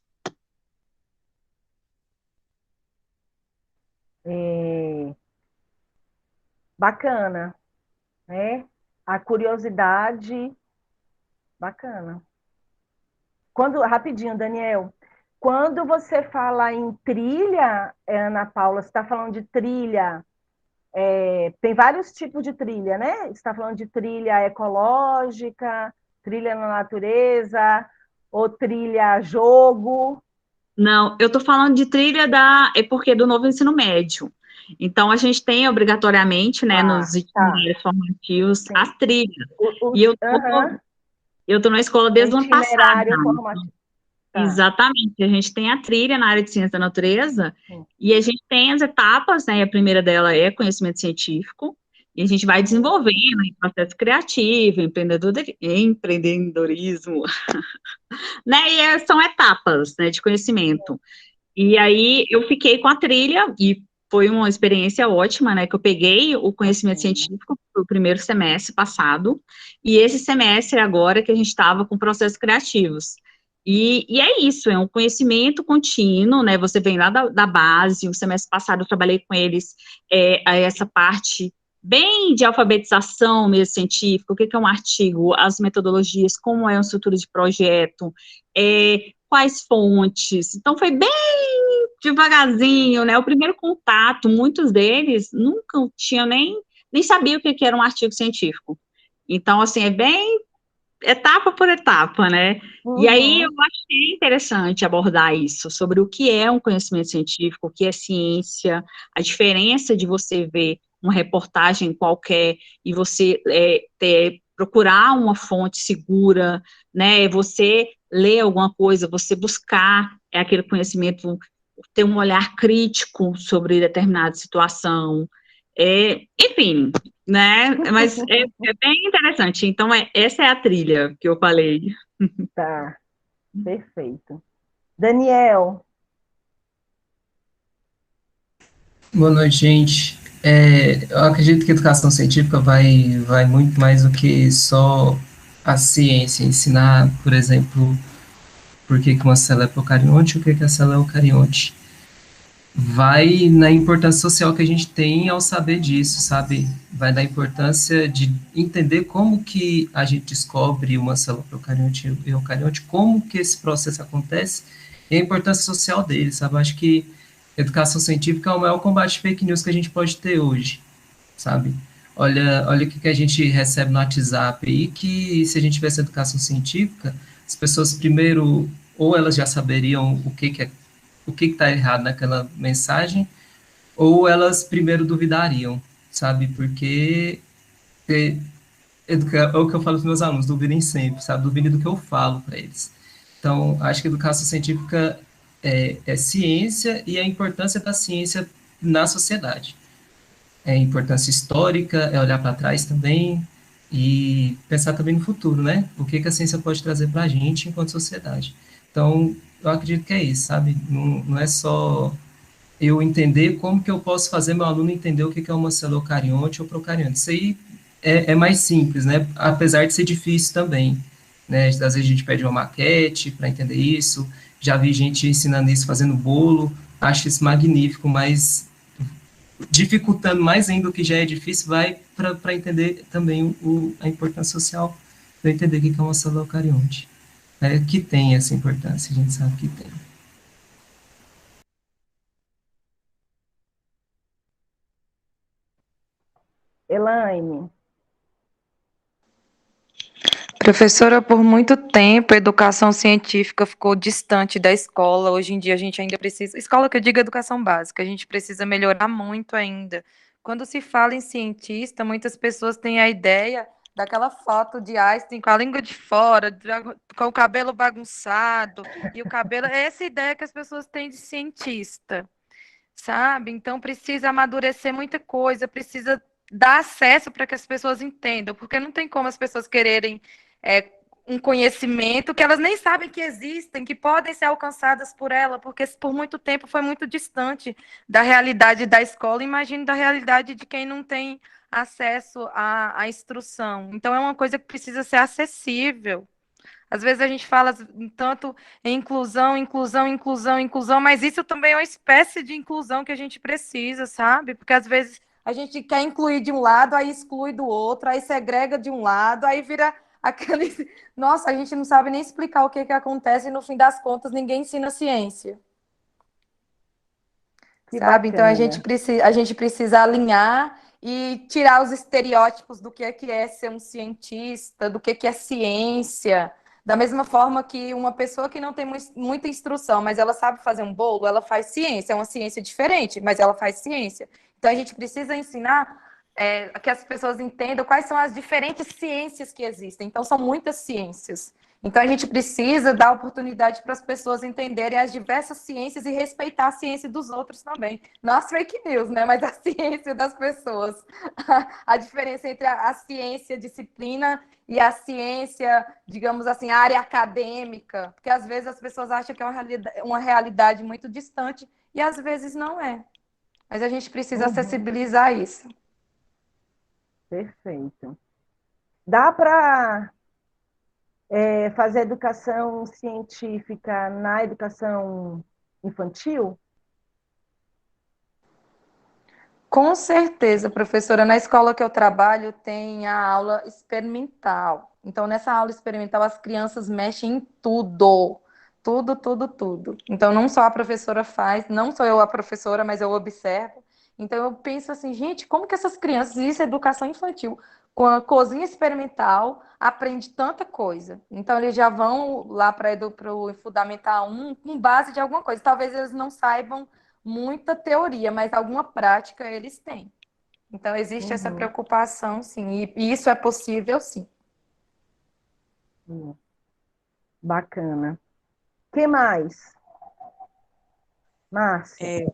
Bacana, né? A curiosidade, bacana. Rapidinho, Daniel, quando você fala em trilha, Ana Paula, você está falando de trilha, tem vários tipos de trilha, né? Você está falando de trilha ecológica, trilha na natureza, ou trilha jogo. Não, eu estou falando de trilha porque do novo ensino médio. Então, a gente tem obrigatoriamente, né, nos itinerários formativos, as trilhas. E eu estou na escola desde o ano passado. Itinerário formativo. Exatamente, a gente tem a trilha na área de ciência da natureza, e a gente tem as etapas, né, a primeira dela é conhecimento científico, e a gente vai desenvolvendo em processo criativo, empreendedorismo, né, e são etapas, né, de conhecimento. E aí eu fiquei com a trilha, e foi uma experiência ótima, né, que eu peguei o conhecimento científico no primeiro semestre passado, e esse semestre agora que a gente estava com processos criativos. E é isso, é um conhecimento contínuo, né, você vem lá da base, o semestre passado eu trabalhei com eles essa parte bem de alfabetização mesmo científica, o que é um artigo, as metodologias, como é uma estrutura de projeto, quais fontes, então foi bem devagarzinho, né, o primeiro contato, muitos deles nunca tinham nem sabia o que era um artigo científico, então, assim, é bem etapa por etapa, né? E aí eu achei interessante abordar isso, sobre o que é um conhecimento científico, o que é ciência, a diferença de você ver uma reportagem qualquer e você procurar uma fonte segura, né? Você ler alguma coisa, você buscar aquele conhecimento, ter um olhar crítico sobre determinada situação, enfim, né? Mas é bem interessante. Então, essa é a trilha que eu falei. Tá, perfeito. Daniel. Boa noite, gente. Eu acredito que a educação científica vai muito mais do que só a ciência, ensinar, por exemplo, por que uma célula é procarionte e o que a célula é eucarionte. Vai na importância social que a gente tem ao saber disso, sabe? Vai da importância de entender como que a gente descobre uma célula procarionte e eucarionte, como que esse processo acontece e a importância social dele, sabe? Eu acho que educação científica é o maior combate de fake news que a gente pode ter hoje, sabe? Olha o que a gente recebe no WhatsApp aí, que se a gente tivesse educação científica, as pessoas primeiro, ou elas já saberiam o que está errado naquela mensagem, ou elas primeiro duvidariam, sabe? Porque é o que eu falo para os meus alunos, duvidem sempre, sabe? Duvidem do que eu falo para eles. Então, acho que educação científica é ciência e a importância da ciência na sociedade. É importância histórica, é olhar para trás também e pensar também no futuro, né? O que a ciência pode trazer para a gente enquanto sociedade. Então, eu acredito que é isso, sabe? Não é só eu entender como que eu posso fazer meu aluno entender o que é uma célula eucarionte ou procarionte. Isso aí é mais simples, né? Apesar de ser difícil também, né? Às vezes a gente pede uma maquete para entender isso. Já vi gente ensinando isso fazendo bolo. Acho isso magnífico, mas dificultando mais ainda o que já é difícil, vai para entender também a importância social, para entender o que é uma célula eucarionte. Que tem essa importância, a gente sabe que tem. Elaine. Professora, por muito tempo, a educação científica ficou distante da escola. Hoje em dia, a gente ainda precisa. Escola que eu digo educação básica, a gente precisa melhorar muito ainda. Quando se fala em cientista, muitas pessoas têm a ideia daquela foto de Einstein com a língua de fora, com o cabelo bagunçado, e o cabelo. É essa ideia que as pessoas têm de cientista, sabe? Então, precisa amadurecer muita coisa, precisa dar acesso para que as pessoas entendam, porque não tem como as pessoas quererem um conhecimento que elas nem sabem que existem, que podem ser alcançadas por ela, porque por muito tempo foi muito distante da realidade da escola, imagine da realidade de quem não tem acesso à instrução. Então, é uma coisa que precisa ser acessível. Às vezes a gente fala tanto em inclusão, inclusão, inclusão, inclusão, mas isso também é uma espécie de inclusão que a gente precisa, sabe? Porque às vezes a gente quer incluir de um lado, aí exclui do outro, aí segrega de um lado, aí vira aquele. Nossa, a gente não sabe nem explicar o que acontece e no fim das contas ninguém ensina ciência. Que Sabe? Então a bacana. gente precisa alinhar e tirar os estereótipos do que é ser um cientista, do que é ciência. Da mesma forma que uma pessoa que não tem muita instrução, mas ela sabe fazer um bolo, ela faz ciência, é uma ciência diferente, mas ela faz ciência. Então a gente precisa ensinar que as pessoas entendam quais são as diferentes ciências que existem. Então são muitas ciências. Então, a gente precisa dar oportunidade para as pessoas entenderem as diversas ciências e respeitar a ciência dos outros também. Não as fake news, né? Mas a ciência das pessoas. A diferença entre a ciência disciplina e a ciência, digamos assim, a área acadêmica. Porque às vezes as pessoas acham que é uma realidade muito distante e às vezes não é. Mas a gente precisa acessibilizar isso. Perfeito. Dá para fazer educação científica na educação infantil? Com certeza, professora. Na escola que eu trabalho tem a aula experimental. Então, nessa aula experimental, as crianças mexem em tudo. Tudo, tudo, tudo. Então, não só a professora faz, não sou eu a professora, mas eu observo. Então, eu penso assim, gente, como que essas crianças, isso é educação infantil, com a cozinha experimental, aprende tanta coisa. Então, eles já vão lá para o Fundamental 1 com base de alguma coisa. Talvez eles não saibam muita teoria, mas alguma prática eles têm. Então, existe essa preocupação, sim. E isso é possível, sim. Bacana. O que mais? Márcia?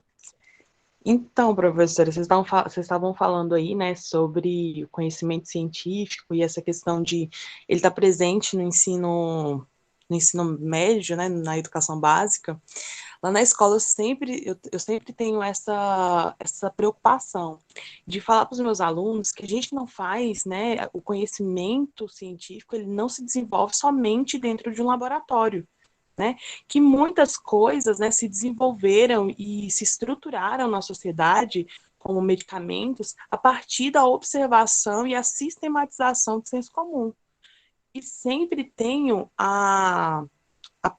Então, professora, vocês estavam falando aí, né, sobre o conhecimento científico e essa questão de ele estar presente no ensino médio, né, na educação básica. Lá na escola eu sempre tenho essa preocupação de falar para os meus alunos que a gente não faz, né, o conhecimento científico, ele não se desenvolve somente dentro de um laboratório. Né, que muitas coisas, né, se desenvolveram e se estruturaram na sociedade como medicamentos a partir da observação e a sistematização do senso comum. E sempre tenho a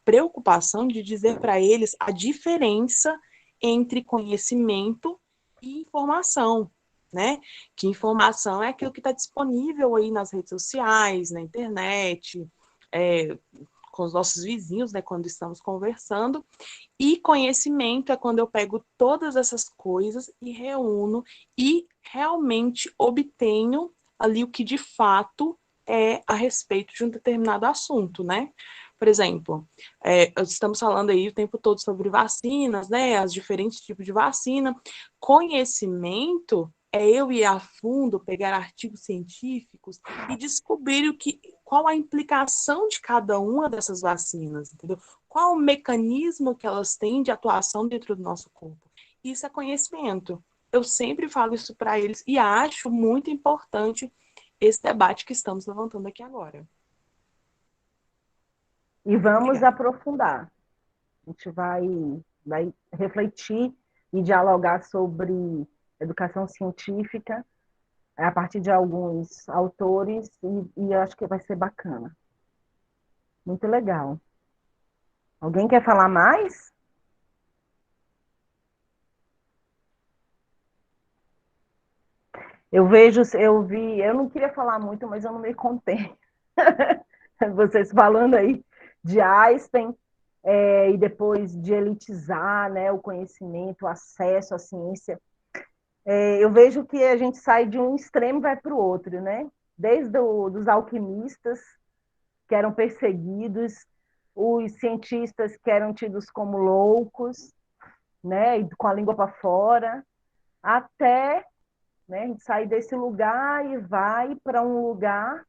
preocupação de dizer para eles a diferença entre conhecimento e informação, né? Que informação é aquilo que está disponível aí nas redes sociais, na internet, com os nossos vizinhos, né, quando estamos conversando, e conhecimento é quando eu pego todas essas coisas e reúno e realmente obtenho ali o que de fato é a respeito de um determinado assunto, né? Por exemplo, estamos falando aí o tempo todo sobre vacinas, né, as diferentes tipos de vacina. Conhecimento é eu ir a fundo, pegar artigos científicos e descobrir qual a implicação de cada uma dessas vacinas, entendeu? Qual o mecanismo que elas têm de atuação dentro do nosso corpo. Isso é conhecimento. Eu sempre falo isso para eles e acho muito importante esse debate que estamos levantando aqui agora. E vamos aprofundar. A gente vai refletir e dialogar sobre educação científica a partir de alguns autores e eu acho que vai ser bacana. Muito legal. Alguém quer falar mais? Eu não queria falar muito, mas eu não me contei. Vocês falando aí de Einstein, e depois de elitizar, né, o conhecimento, o acesso à ciência, eu vejo que a gente sai de um extremo e vai para o outro, né? Desde dos alquimistas, que eram perseguidos, os cientistas que eram tidos como loucos, né, e com a língua para fora, até, né, a gente sair desse lugar e vai para um lugar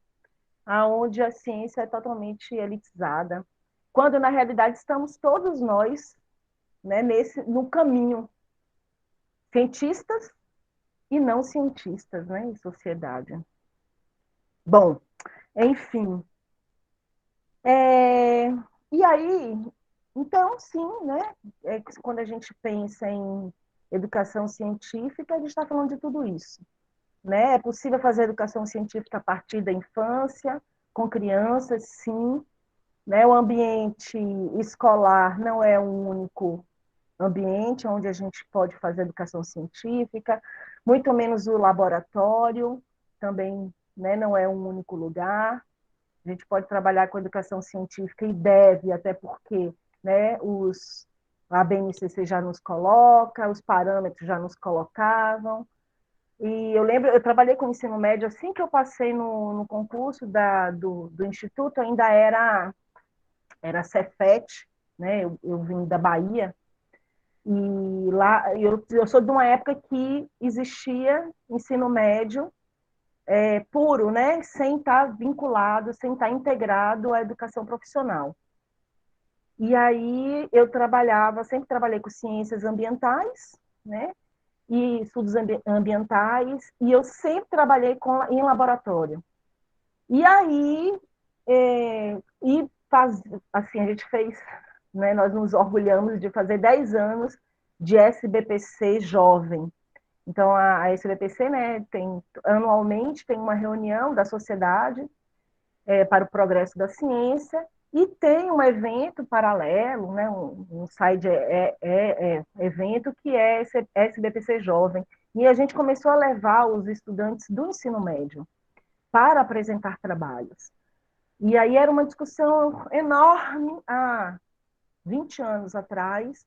onde a ciência é totalmente elitizada, quando na realidade estamos todos nós, né, no caminho, cientistas e não cientistas, né, em sociedade. Bom, enfim. E aí, então, sim, né, quando a gente pensa em educação científica, a gente está falando de tudo isso. Né? É possível fazer educação científica a partir da infância, com crianças, sim. Né? O ambiente escolar não é um único ambiente onde a gente pode fazer educação científica, muito menos o laboratório, também, né, não é um único lugar. A gente pode trabalhar com educação científica e deve, até porque, né, a BNCC já nos coloca, os parâmetros já nos colocavam. E eu lembro, eu trabalhei com ensino médio, assim que eu passei no concurso do Instituto, ainda era Cefet, né? Eu vim da Bahia, e lá eu sou de uma época que existia ensino médio puro, né? Sem estar vinculado, sem estar integrado à educação profissional. E aí eu sempre trabalhei com ciências ambientais, né? E estudos ambientais, e eu sempre trabalhei em laboratório. E aí, assim, a gente fez, né, nós nos orgulhamos de fazer 10 anos de SBPC jovem. Então, a SBPC, né, anualmente tem uma reunião da sociedade para o progresso da ciência, e tem um evento paralelo, né, um side evento que é SBPC Jovem. E a gente começou a levar os estudantes do ensino médio para apresentar trabalhos. E aí era uma discussão enorme há 20 anos atrás,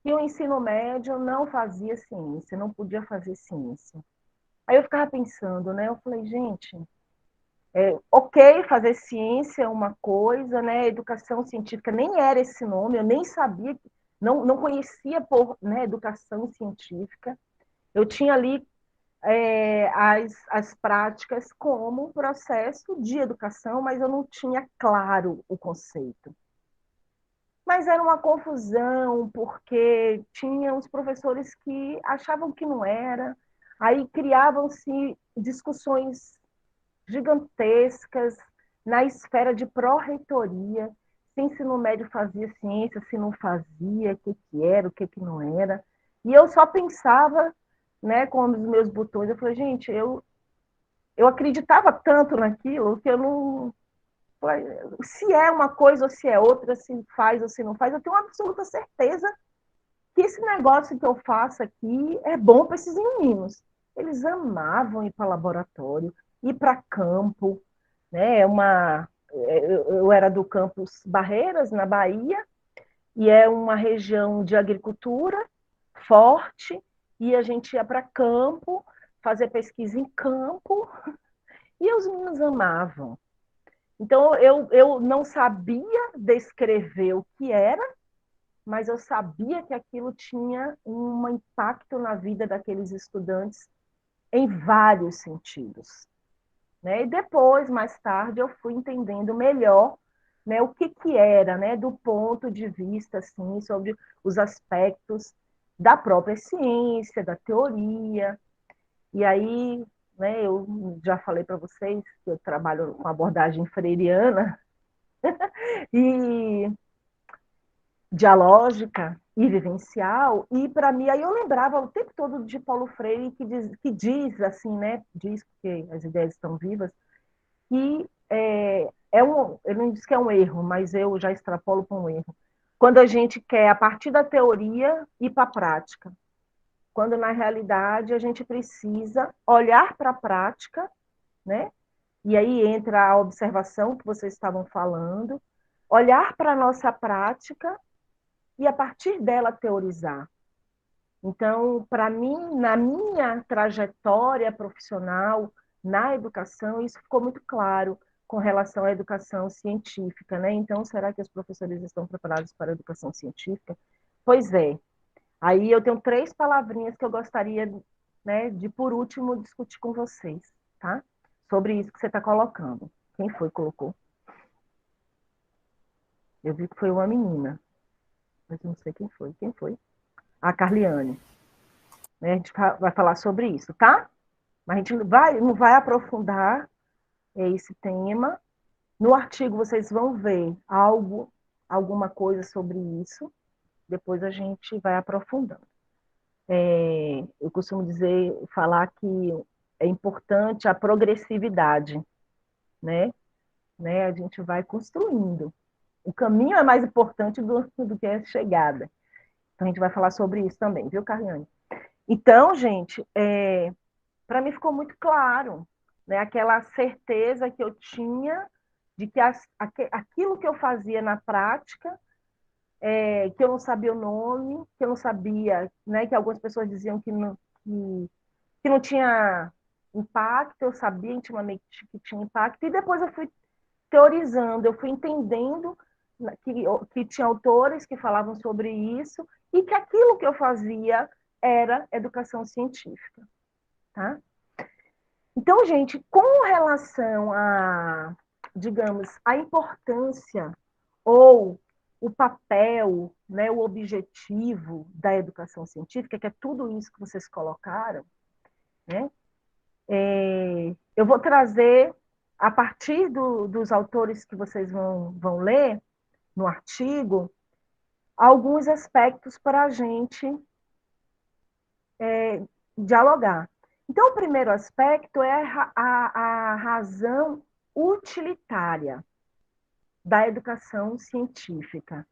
que o ensino médio não fazia ciência, não podia fazer ciência. Aí eu ficava pensando, né, eu falei, gente, ok, fazer ciência é uma coisa, né? Educação científica nem era esse nome, eu nem sabia, não conhecia por, né, educação científica. Eu tinha ali as práticas como processo de educação, mas eu não tinha claro o conceito. Mas era uma confusão, porque tinha os professores que achavam que não era, aí criavam-se discussões gigantescas na esfera de pró-reitoria, se ensino médio fazia ciência, se não fazia, o que era, o que não era. E eu só pensava, né, com os meus botões, eu falei, gente, eu acreditava tanto naquilo que eu não... Se é uma coisa ou se é outra, se faz ou se não faz, eu tenho uma absoluta certeza que esse negócio que eu faço aqui é bom para esses meninos. Eles amavam ir para laboratório, ir para campo, né? Eu era do campus Barreiras, na Bahia, e é uma região de agricultura forte, e a gente ia para campo, fazer pesquisa em campo, e os meninos amavam. Então, eu não sabia descrever o que era, mas eu sabia que aquilo tinha um impacto na vida daqueles estudantes em vários sentidos. Né? E depois, mais tarde, eu fui entendendo melhor, né, o que era, né, do ponto de vista assim, sobre os aspectos da própria ciência, da teoria. E aí, né, eu já falei para vocês que eu trabalho com abordagem freiriana e dialógica e vivencial, e para mim, aí eu lembrava o tempo todo de Paulo Freire, que diz assim, né, diz, porque as ideias estão vivas, que ele não diz que é um erro, mas eu já extrapolo para um erro, quando a gente quer, a partir da teoria, ir para a prática, quando na realidade a gente precisa olhar para a prática, né, E aí entra a observação que vocês estavam falando, olhar para a nossa prática e, a partir dela, teorizar. Então, para mim, na minha trajetória profissional, na educação, isso ficou muito claro com relação à educação científica, né? Então, será que os professores estão preparados para a educação científica? Pois é. Aí eu tenho 3 palavrinhas que eu gostaria, né, de, por último, discutir com vocês, tá? Sobre isso que você está colocando. Quem foi que colocou? Eu vi que foi uma menina, mas não sei quem foi. Quem foi? A Carliane. Né? A gente vai falar sobre isso, tá? Mas a gente não vai aprofundar esse tema. No artigo vocês vão ver alguma coisa sobre isso. Depois a gente vai aprofundando. Eu costumo falar que é importante a progressividade, né? A gente vai construindo. O caminho é mais importante do que a chegada. Então, a gente vai falar sobre isso também, viu, Carliane? Então, gente, para mim ficou muito claro, né, aquela certeza que eu tinha de que aquilo que eu fazia na prática, que eu não sabia o nome, que eu não sabia, né, que algumas pessoas diziam que não tinha impacto, eu sabia intimamente que tinha impacto, e depois eu fui teorizando, eu fui entendendo que tinha autores que falavam sobre isso, e que aquilo que eu fazia era educação científica, tá? Então, gente, com relação a, digamos, a importância ou o papel, né, o objetivo da educação científica, que é tudo isso que vocês colocaram, né, eu vou trazer, a partir dos autores que vocês vão ler no artigo, alguns aspectos para a gente dialogar. Então, o primeiro aspecto é a razão utilitária da educação científica.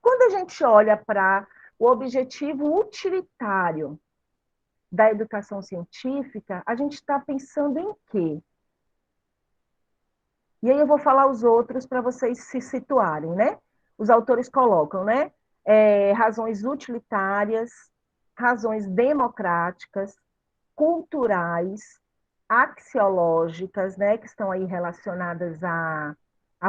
Quando a gente olha para o objetivo utilitário da educação científica, a gente está pensando em quê? E aí eu vou falar os outros para vocês se situarem, né? Os autores colocam, né? Razões utilitárias, razões democráticas, culturais, axiológicas, né? Que estão aí relacionadas a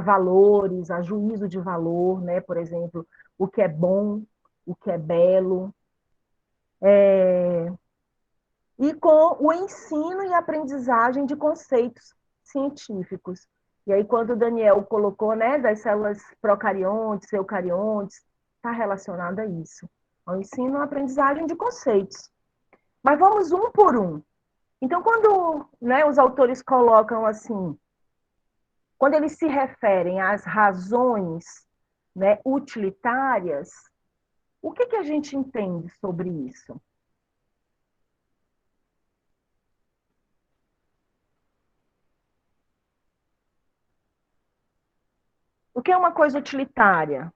valores, a juízo de valor, né? Por exemplo, o que é bom, o que é belo. E com o ensino e aprendizagem de conceitos científicos. E aí, quando o Daniel colocou, né, das células procariontes, eucariontes, está relacionado a isso, ao ensino e aprendizagem de conceitos. Mas vamos um por um. Então, quando, né, os autores colocam assim, quando eles se referem às razões, né, utilitárias, o que a gente entende sobre isso? O que é uma coisa utilitária?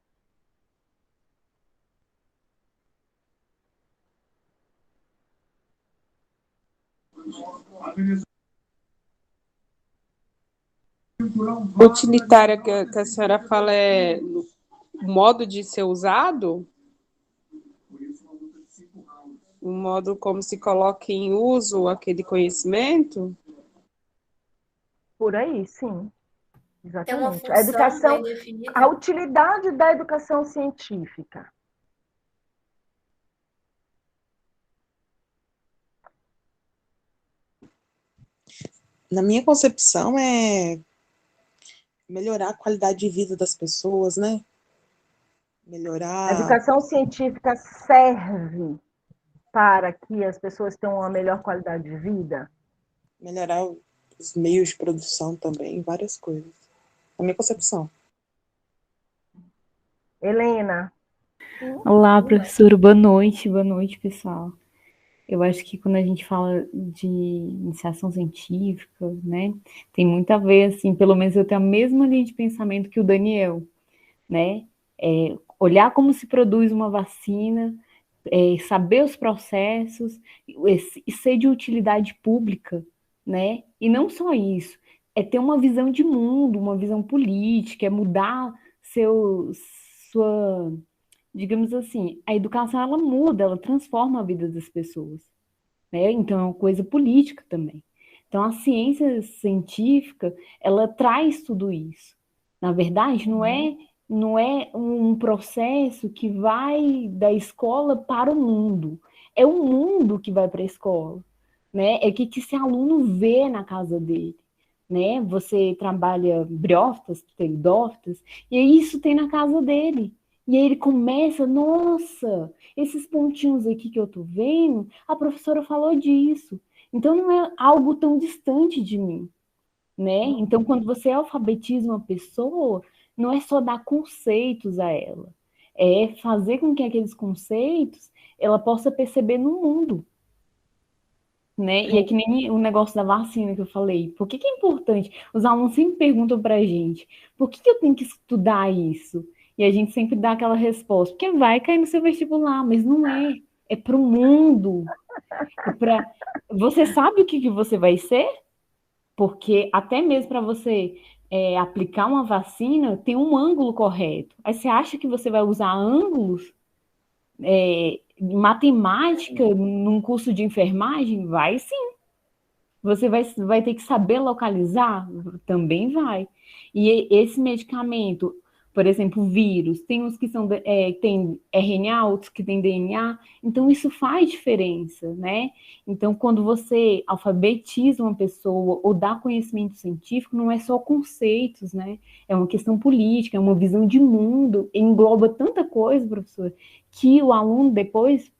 Utilitária que a senhora fala é o modo de ser usado? O modo como se coloca em uso aquele conhecimento? Por aí, sim. Exatamente. Tem uma função A educação, bem definida? a utilidade da educação científica. Na minha concepção, é melhorar a qualidade de vida das pessoas, né? A Melhorar. educação científica serve para que as pessoas tenham uma melhor qualidade de vida? Melhorar os meios de produção também, várias coisas. Na minha concepção. Helena? Olá, professor. Boa noite, pessoal. Eu acho que quando a gente fala de iniciação científica, né, tem muito a ver, assim, pelo menos eu tenho a mesma linha de pensamento que o Daniel, né, olhar como se produz uma vacina, saber os processos e ser de utilidade pública, né, e não só isso, é ter uma visão de mundo, uma visão política, é mudar sua, digamos assim, a educação ela muda, ela transforma a vida das pessoas, né? Então é uma coisa política também. Então a ciência científica, ela traz tudo isso. Na verdade, não é um processo que vai da escola para o mundo. É o mundo que vai para a escola, né? É o que esse aluno vê na casa dele, né? Você trabalha briófitas, pteridófitas, e aí isso tem na casa dele. E aí ele começa, nossa, esses pontinhos aqui que eu tô vendo, a professora falou disso. Então não é algo tão distante de mim, né? Então quando você alfabetiza uma pessoa, não é só dar conceitos a ela, é fazer com que aqueles conceitos ela possa perceber no mundo, né? E é que nem o negócio da vacina que eu falei. Por que é importante? Os alunos sempre perguntam pra gente, por que eu tenho que estudar isso? E a gente sempre dá aquela resposta, porque vai cair no seu vestibular, mas não é. É para o mundo. Você sabe o que você vai ser? Porque até mesmo para você aplicar uma vacina, tem um ângulo correto. Aí você acha que você vai usar ângulos? Matemática num curso de enfermagem? Vai sim. Você vai ter que saber localizar? Também vai. E esse medicamento, por exemplo, vírus, tem uns que tem RNA, outros que tem DNA, então isso faz diferença, né? Então, quando você alfabetiza uma pessoa ou dá conhecimento científico, não é só conceitos, né? É uma questão política, é uma visão de mundo, engloba tanta coisa, professor, que o aluno depois,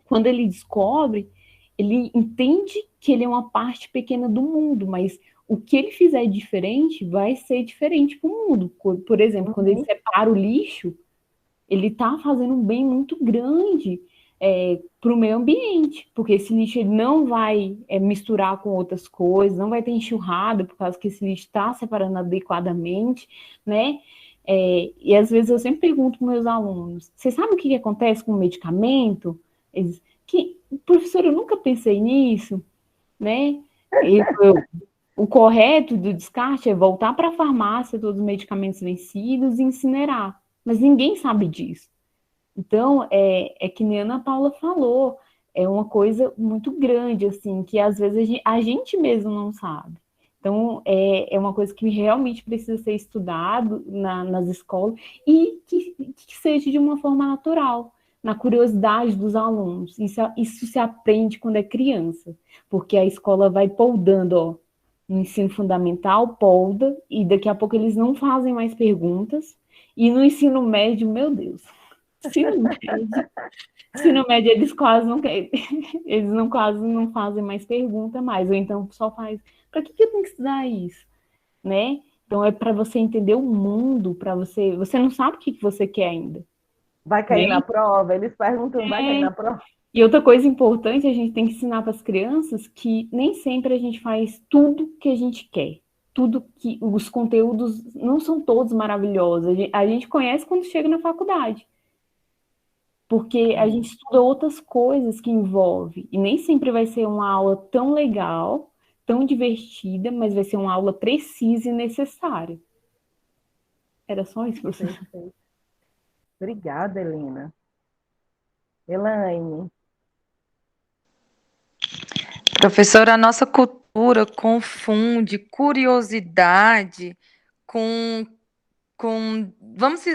quando ele descobre, ele entende que ele é uma parte pequena do mundo, mas o que ele fizer diferente vai ser diferente para o mundo. Por exemplo, quando ele separa o lixo, ele está fazendo um bem muito grande para o meio ambiente, porque esse lixo ele não vai misturar com outras coisas, não vai ter enxurrada, por causa que esse lixo está separando adequadamente, né? E às vezes eu sempre pergunto para meus alunos, você sabe o que acontece com o medicamento? Eles, professor, eu nunca pensei nisso, né? O correto do descarte é voltar para a farmácia todos os medicamentos vencidos e incinerar. Mas ninguém sabe disso. Então, é que nem a Ana Paula falou, é uma coisa muito grande, assim, que às vezes a gente mesmo não sabe. Então, é uma coisa que realmente precisa ser estudado nas escolas e que seja de uma forma natural, na curiosidade dos alunos. Isso se aprende quando é criança, porque a escola vai poldando, ó, no ensino fundamental, polda, e daqui a pouco eles não fazem mais perguntas, e no ensino médio, meu Deus, ensino médio eles quase não querem, quase não fazem mais pergunta mais, ou então só faz, para que eu tenho que estudar isso, né? Então é para você entender o mundo, para você não sabe o que você quer ainda. Vai cair na prova? Eles perguntam, vai cair na prova? E outra coisa importante, a gente tem que ensinar para as crianças que nem sempre a gente faz tudo que a gente quer. Tudo que os conteúdos não são todos maravilhosos. A gente conhece quando chega na faculdade. Porque a gente estuda outras coisas que envolve. E nem sempre vai ser uma aula tão legal, tão divertida, mas vai ser uma aula precisa e necessária. Era só isso, professor. Obrigada, Helena. Elaine. Professora, a nossa cultura confunde curiosidade com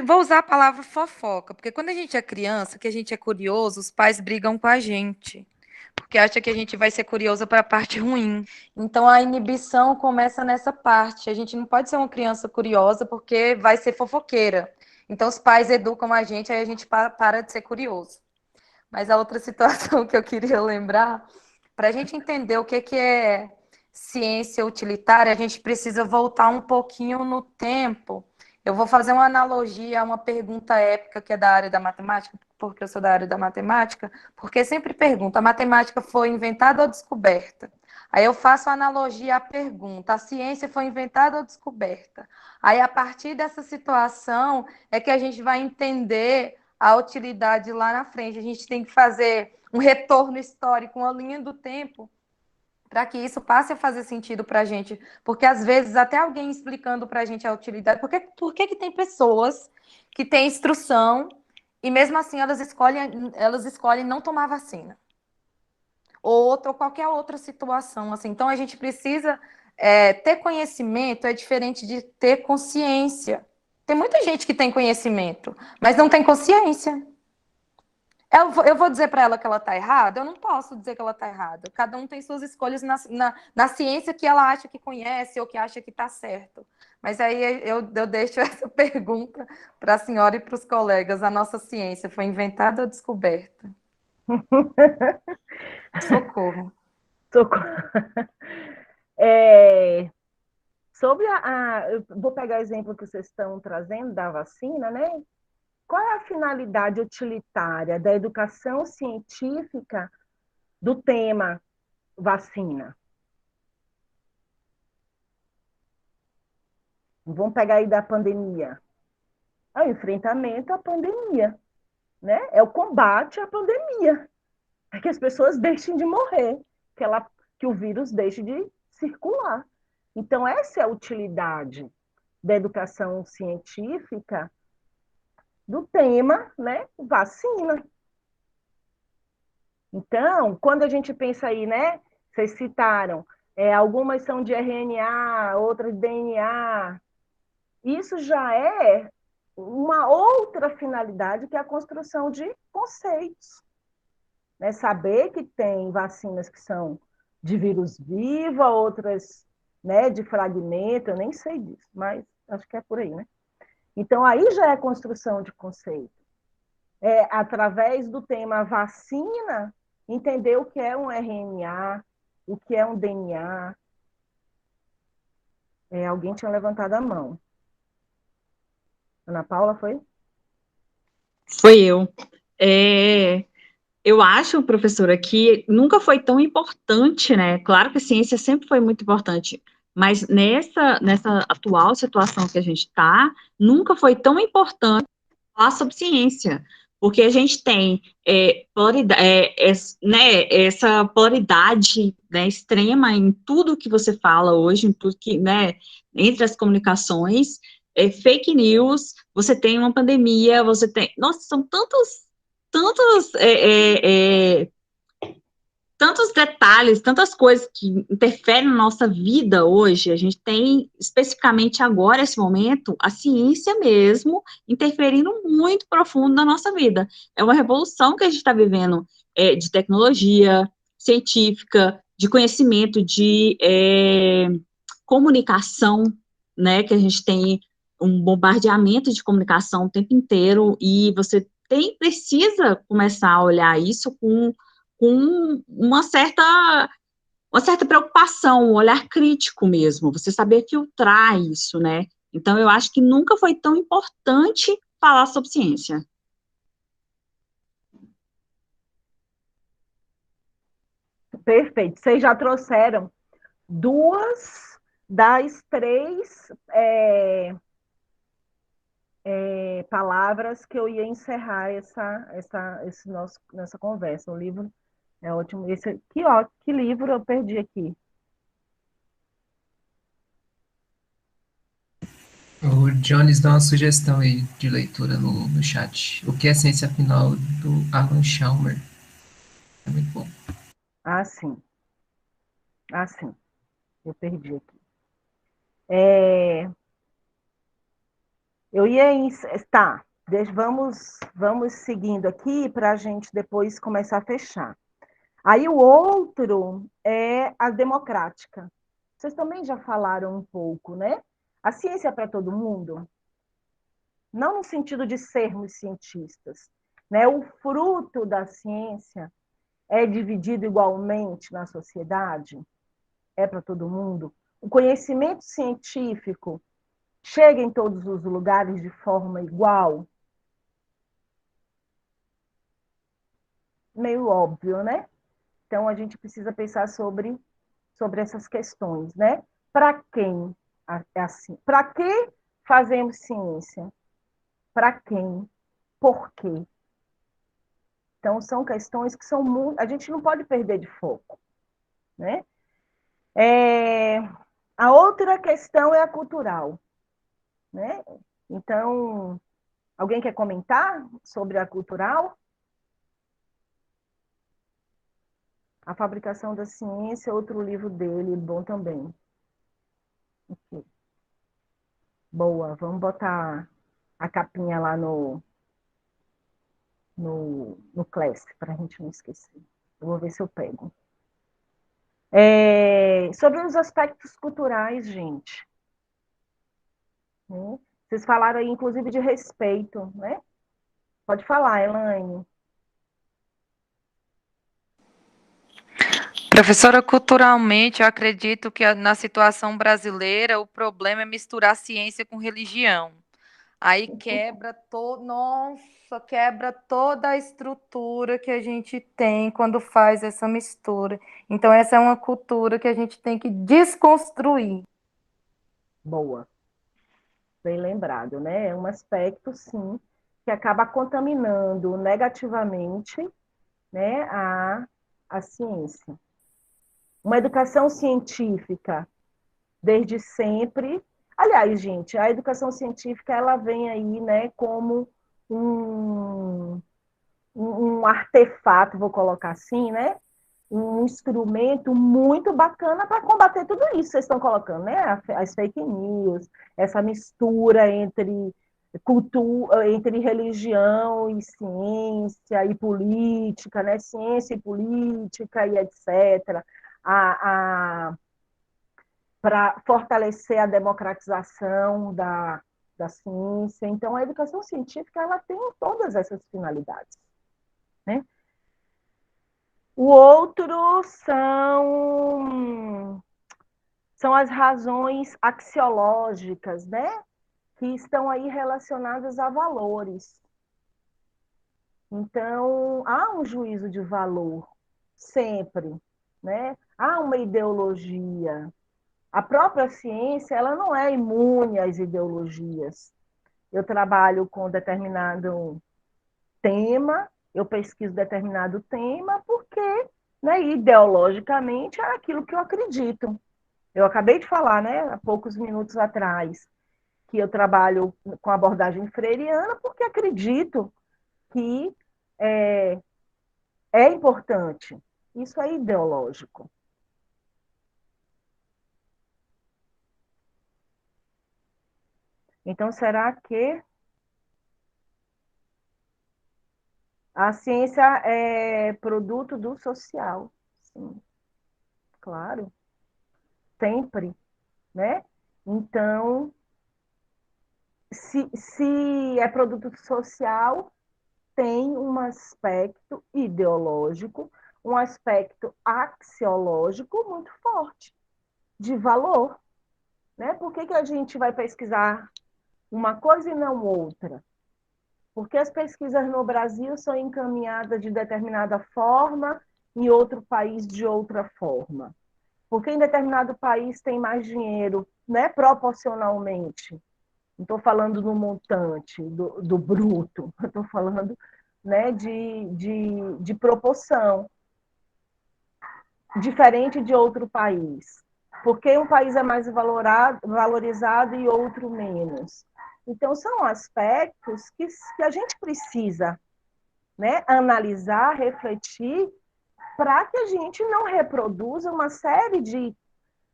vou usar a palavra fofoca, porque quando a gente é criança, que a gente é curioso, os pais brigam com a gente, porque acha que a gente vai ser curioso para a parte ruim. Então a inibição começa nessa parte. A gente não pode ser uma criança curiosa porque vai ser fofoqueira. Então os pais educam a gente, aí a gente para de ser curioso. Mas a outra situação que eu queria lembrar, para a gente entender o que é ciência utilitária, a gente precisa voltar um pouquinho no tempo. Eu vou fazer uma analogia a uma pergunta épica que é da área da matemática, porque eu sou da área da matemática, porque sempre pergunto, a matemática foi inventada ou descoberta? Aí eu faço a analogia à pergunta, a ciência foi inventada ou descoberta? Aí, a partir dessa situação, é que a gente vai entender a utilidade lá na frente. A gente tem que fazer um retorno histórico, uma linha do tempo, para que isso passe a fazer sentido para a gente, porque às vezes até alguém explicando para a gente a utilidade, por que tem pessoas que têm instrução e mesmo assim elas escolhem não tomar vacina, ou qualquer outra situação, assim. Então a gente precisa ter conhecimento é diferente de ter consciência. Tem muita gente que tem conhecimento, mas não tem consciência. Eu vou dizer para ela que ela está errada? Eu não posso dizer que ela está errada. Cada um tem suas escolhas na ciência que ela acha que conhece ou que acha que está certo. Mas aí eu deixo essa pergunta para a senhora e para os colegas. A nossa ciência foi inventada ou descoberta? Socorro. Socorro. Sobre eu vou pegar o exemplo que vocês estão trazendo da vacina, né? Qual é a finalidade utilitária da educação científica do tema vacina? Vamos pegar aí da pandemia. É o enfrentamento à pandemia, né? É o combate à pandemia. É que as pessoas deixem de morrer, que o vírus deixe de circular. Então, essa é a utilidade da educação científica do tema, né, vacina. Então, quando a gente pensa aí, né, vocês citaram, algumas são de RNA, outras de DNA, isso já é uma outra finalidade, que é a construção de conceitos. Né? Saber que tem vacinas que são de vírus vivo, outras, né, de fragmento, eu nem sei disso, mas acho que é por aí, né? Então, aí já é construção de conceito. Através do tema vacina, entender o que é um RNA, o que é um DNA. Alguém tinha levantado a mão. Ana Paula, foi? Foi eu. Eu acho, professora, que nunca foi tão importante, né? Claro que a ciência sempre foi muito importante, mas nessa atual situação que a gente está, nunca foi tão importante falar sobre ciência, porque a gente tem essa polaridade, né, extrema em tudo que você fala hoje, em tudo que, né, entre as comunicações, fake news, você tem uma pandemia, você tem... Nossa, são tantos tantos detalhes, tantas coisas que interferem na nossa vida hoje. A gente tem, especificamente agora, esse momento, a ciência mesmo interferindo muito profundo na nossa vida. É uma revolução que a gente está vivendo, de tecnologia científica, de conhecimento, de comunicação, né, que a gente tem um bombardeamento de comunicação o tempo inteiro, e você precisa começar a olhar isso com uma certa preocupação, um olhar crítico mesmo, você saber filtrar isso, né? Então, eu acho que nunca foi tão importante falar sobre ciência. Perfeito. Vocês já trouxeram 2 das 3 palavras que eu ia encerrar nossa conversa. O livro é ótimo. Que livro eu perdi aqui? O Jones dá uma sugestão aí de leitura no chat. O que é Ciência Final, do Alan Chalmers. É muito bom. Ah, sim. Eu perdi aqui. Eu ia... Tá, vamos seguindo aqui para a gente depois começar a fechar. Aí o outro é a democrática. Vocês também já falaram um pouco, né? A ciência é para todo mundo? Não no sentido de sermos cientistas, né? O fruto da ciência é dividido igualmente na sociedade? É para todo mundo? O conhecimento científico chega em todos os lugares de forma igual? Meio óbvio, né? Então, a gente precisa pensar sobre essas questões, né? Para quem é assim? Para que fazemos ciência? Para quem? Por quê? Então, são questões que são muito... A gente não pode perder de foco, né? A outra questão é a cultural, né? Então, alguém quer comentar sobre a cultural? A Fabricação da Ciência, outro livro dele, bom também. Aqui. Boa, vamos botar a capinha lá no Class, para a gente não esquecer. Eu vou ver se eu pego. Sobre os aspectos culturais, gente. Né? Vocês falaram aí, inclusive, de respeito, né? Pode falar, Elaine. Professora, culturalmente, eu acredito que na situação brasileira o problema é misturar ciência com religião. Aí quebra quebra toda a estrutura que a gente tem quando faz essa mistura. Então, essa é uma cultura que a gente tem que desconstruir. Boa. Bem lembrado, né? É um aspecto, sim, que acaba contaminando negativamente, né, a ciência. Uma educação científica, desde sempre. Aliás, gente, a educação científica ela vem aí, né, como um artefato, vou colocar assim, né? Um instrumento muito bacana para combater tudo isso que vocês estão colocando, né? As fake news, essa mistura entre cultura, entre religião e ciência e política, né? Ciência e política e etc. Para fortalecer a democratização da ciência. Então, a educação científica ela tem todas essas finalidades, né? O outro são as razões axiológicas, né? Que estão aí relacionadas a valores. Então, há um juízo de valor, sempre, né? Há uma ideologia. A própria ciência, ela não é imune às ideologias. Eu trabalho com determinado tema, eu pesquiso determinado tema, porque, né, ideologicamente é aquilo que eu acredito. Eu acabei de falar, né, há poucos minutos atrás, que eu trabalho com abordagem freiriana porque acredito que é importante. Isso é ideológico. Então, será que a ciência é produto do social? Sim, claro, sempre, né? Então, se é produto social, tem um aspecto ideológico, um aspecto axiológico muito forte, de valor, né? Por que a gente vai pesquisar uma coisa e não outra? Porque as pesquisas no Brasil são encaminhadas de determinada forma, em outro país de outra forma. Porque em determinado país tem mais dinheiro, né, proporcionalmente. Não estou falando no montante, do bruto, estou falando, né, de proporção, diferente de outro país. Porque um país é mais valorizado e outro menos. Então, são aspectos que a gente precisa, né, analisar, refletir, para que a gente não reproduza uma série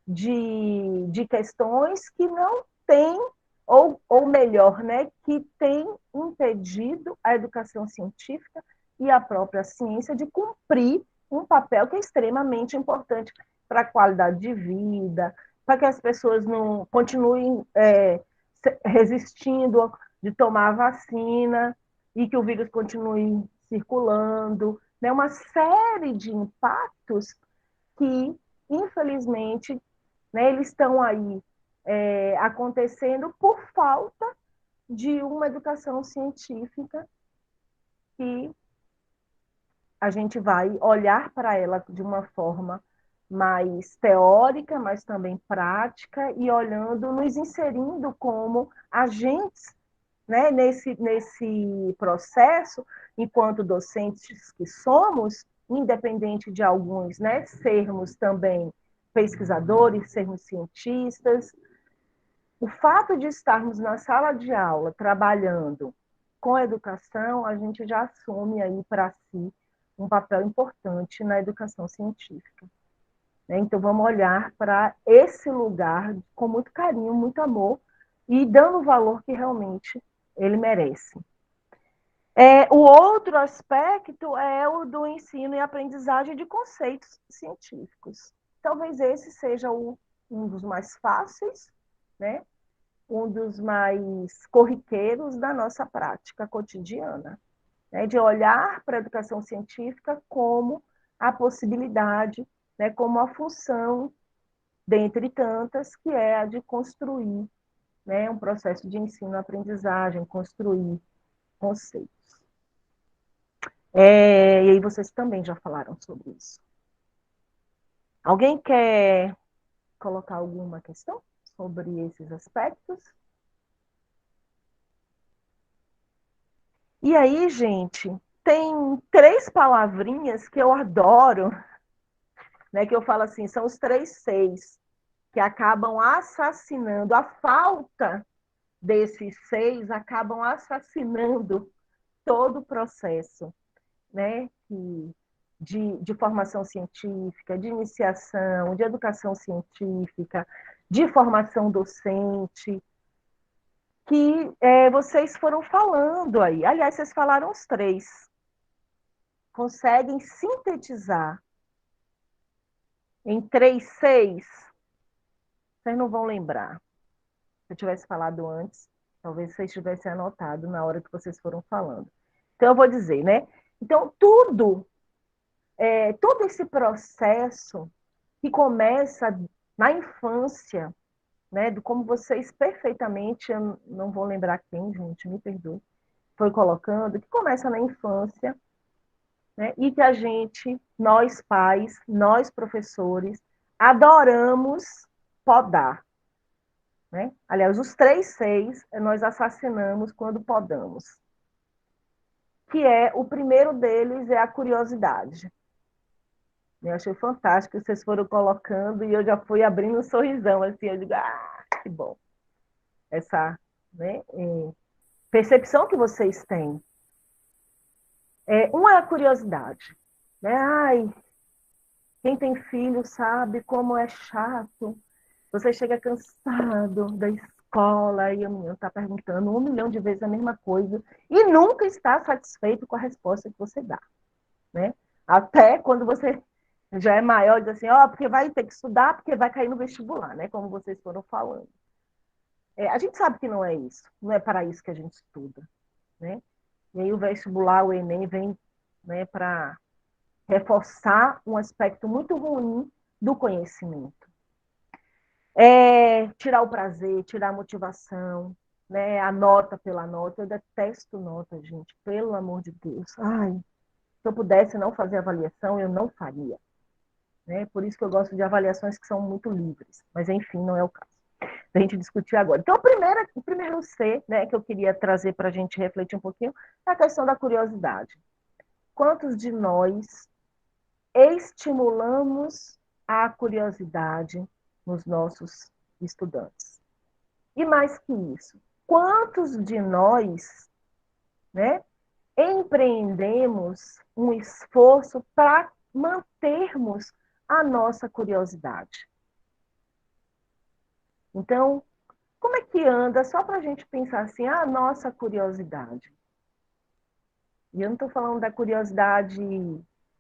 de questões que não têm, ou melhor, né, que tem impedido a educação científica e a própria ciência de cumprir um papel que é extremamente importante para a qualidade de vida, para que as pessoas não continuem resistindo de tomar a vacina e que o vírus continue circulando, né? Uma série de impactos que, infelizmente, né, eles estão aí acontecendo por falta de uma educação científica que a gente vai olhar para ela de uma forma mais teórica, mas também prática, e olhando, nos inserindo como agentes, né, nesse processo, enquanto docentes que somos, independente de alguns, né, sermos também pesquisadores, sermos cientistas. O fato de estarmos na sala de aula trabalhando com a educação, a gente já assume aí para si um papel importante na educação científica. Então, vamos olhar para esse lugar com muito carinho, muito amor, e dando o valor que realmente ele merece. O outro aspecto é o do ensino e aprendizagem de conceitos científicos. Talvez esse seja um dos mais fáceis, né? Um dos mais corriqueiros da nossa prática cotidiana, né? De olhar para a educação científica como a possibilidade, né? Como a função, dentre tantas, que é a de construir, né? Um processo de ensino-aprendizagem, construir conceitos. E aí vocês também já falaram sobre isso. Alguém quer colocar alguma questão sobre esses aspectos? E aí, gente, tem 3 palavrinhas que eu adoro, né, que eu falo assim, são os 3 Cs, que acabam assassinando, a falta desses 6 acabam assassinando todo o processo, né, de formação científica, de iniciação, de educação científica, de formação docente, que vocês foram falando aí. Aliás, vocês falaram os 3. Conseguem sintetizar em 3 Cs? Vocês não vão lembrar. Se eu tivesse falado antes, talvez vocês tivessem anotado na hora que vocês foram falando. Então, eu vou dizer, né? Então, todo esse processo que começa na infância, né, de como vocês perfeitamente, eu não vou lembrar quem, gente, me perdoe, foi colocando, que começa na infância, né, e que a gente, nós pais, nós professores, adoramos podar. Né? Aliás, os 3 Cs nós assassinamos quando podamos. Que o primeiro deles é a curiosidade. Eu achei fantástico que vocês foram colocando e eu já fui abrindo um sorrisão, assim, eu digo, que bom. Essa, né, percepção que vocês têm. Uma é a curiosidade. Né? Quem tem filho sabe como é chato. Você chega cansado da escola e o menino está perguntando 1 milhão de vezes a mesma coisa e nunca está satisfeito com a resposta que você dá. Né? Até quando você já é maior, diz assim, porque vai ter que estudar, porque vai cair no vestibular, né? Como vocês foram falando. A gente sabe que não é isso, não é para isso que a gente estuda. Né? E aí o vestibular, o Enem, vem, né, para reforçar um aspecto muito ruim do conhecimento. Tirar o prazer, tirar a motivação, né? A nota pela nota. Eu detesto nota, gente, pelo amor de Deus. Se eu pudesse não fazer avaliação, eu não faria. Né? Por isso que eu gosto de avaliações que são muito livres. Mas, enfim, não é o caso da gente discutir agora. Então, o primeiro C, né, que eu queria trazer para a gente refletir um pouquinho é a questão da curiosidade. Quantos de nós estimulamos a curiosidade nos nossos estudantes? E mais que isso, quantos de nós, né, empreendemos um esforço para mantermos a nossa curiosidade? Então, como é que anda, só para a gente pensar assim, a nossa curiosidade? E eu não estou falando da curiosidade,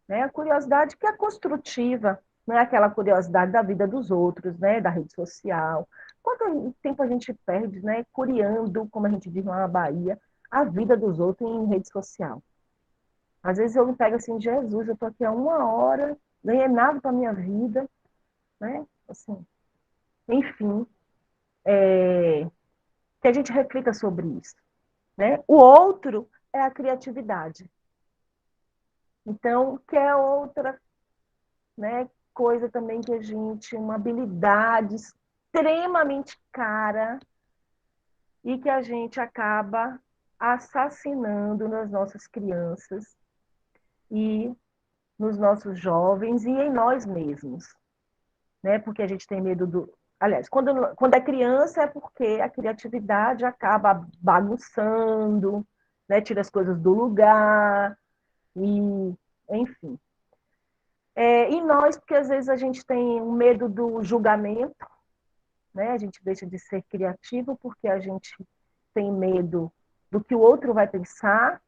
né, a curiosidade que é construtiva, não é aquela curiosidade da vida dos outros, né, da rede social. Quanto tempo a gente perde, né, curiando, como a gente diz lá na Bahia, a vida dos outros em rede social? Às vezes eu me pego assim, Jesus, eu estou aqui há 1 hora, ganhei nada para a minha vida, né? Assim, enfim, que a gente reflita sobre isso. Né? O outro é a criatividade. Então, que é outra, né, coisa também que a gente, uma habilidade extremamente cara e que a gente acaba assassinando nas nossas crianças e nos nossos jovens e em nós mesmos. né? Porque a gente tem medo do... Aliás, quando é criança é porque a criatividade acaba bagunçando, né? Tira as coisas do lugar, e enfim. E nós, porque às vezes a gente tem um medo do julgamento, né? A gente deixa de ser criativo porque a gente tem medo do que o outro vai pensar,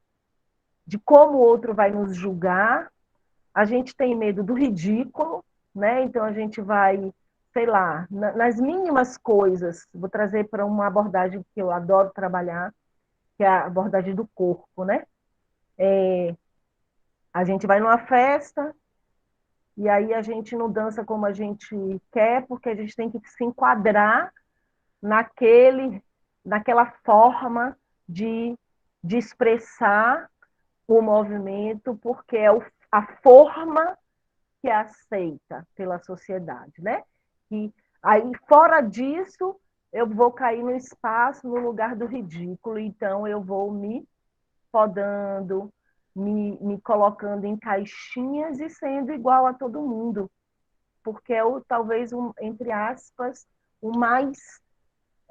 de como o outro vai nos julgar. A gente tem medo do ridículo, né? Então a gente vai, sei lá, nas mínimas coisas. Vou trazer para uma abordagem que eu adoro trabalhar, que é a abordagem do corpo, né? A gente vai numa festa e aí a gente não dança como a gente quer, porque a gente tem que se enquadrar naquela forma de expressar o movimento, porque é a forma que é aceita pela sociedade, né? E aí, fora disso, eu vou cair no espaço, no lugar do ridículo, então eu vou me podando, me colocando em caixinhas e sendo igual a todo mundo, porque é talvez, entre aspas, o mais...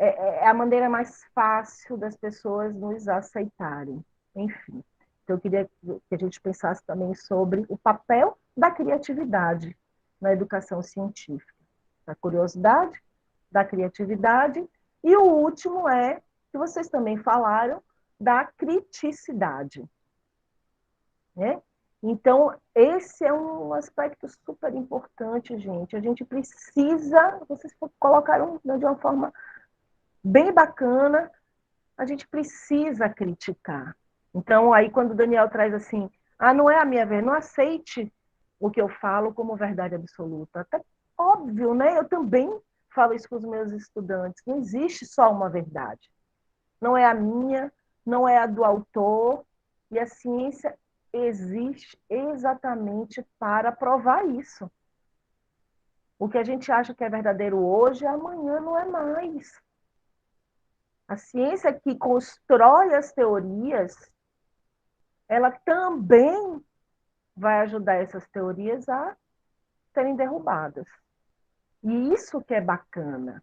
É a maneira mais fácil das pessoas nos aceitarem. Enfim. Então, eu queria que a gente pensasse também sobre o papel da criatividade na educação científica. Da curiosidade, da criatividade, e o último que vocês também falaram, da criticidade. Né? Então, esse é um aspecto super importante, gente. A gente precisa, vocês colocaram de uma forma bem bacana, a gente precisa criticar. Então, aí quando o Daniel traz assim, não é a minha verdade, não aceite o que eu falo como verdade absoluta. Até óbvio, né? Eu também falo isso com os meus estudantes. Não existe só uma verdade. Não é a minha, não é a do autor, e a ciência existe exatamente para provar isso. O que a gente acha que é verdadeiro hoje, amanhã não é mais. A ciência que constrói as teorias, ela também vai ajudar essas teorias a serem derrubadas. E isso que é bacana,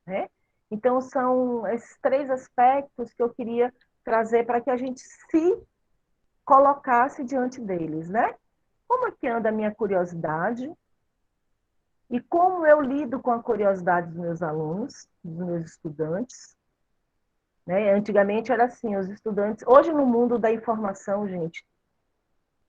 né? Então, são esses 3 aspectos que eu queria trazer para que a gente se colocasse diante deles, né? Como é que anda a minha curiosidade? E como eu lido com a curiosidade dos meus alunos, dos meus estudantes? Né? Antigamente era assim, os estudantes... Hoje, no mundo da informação, gente,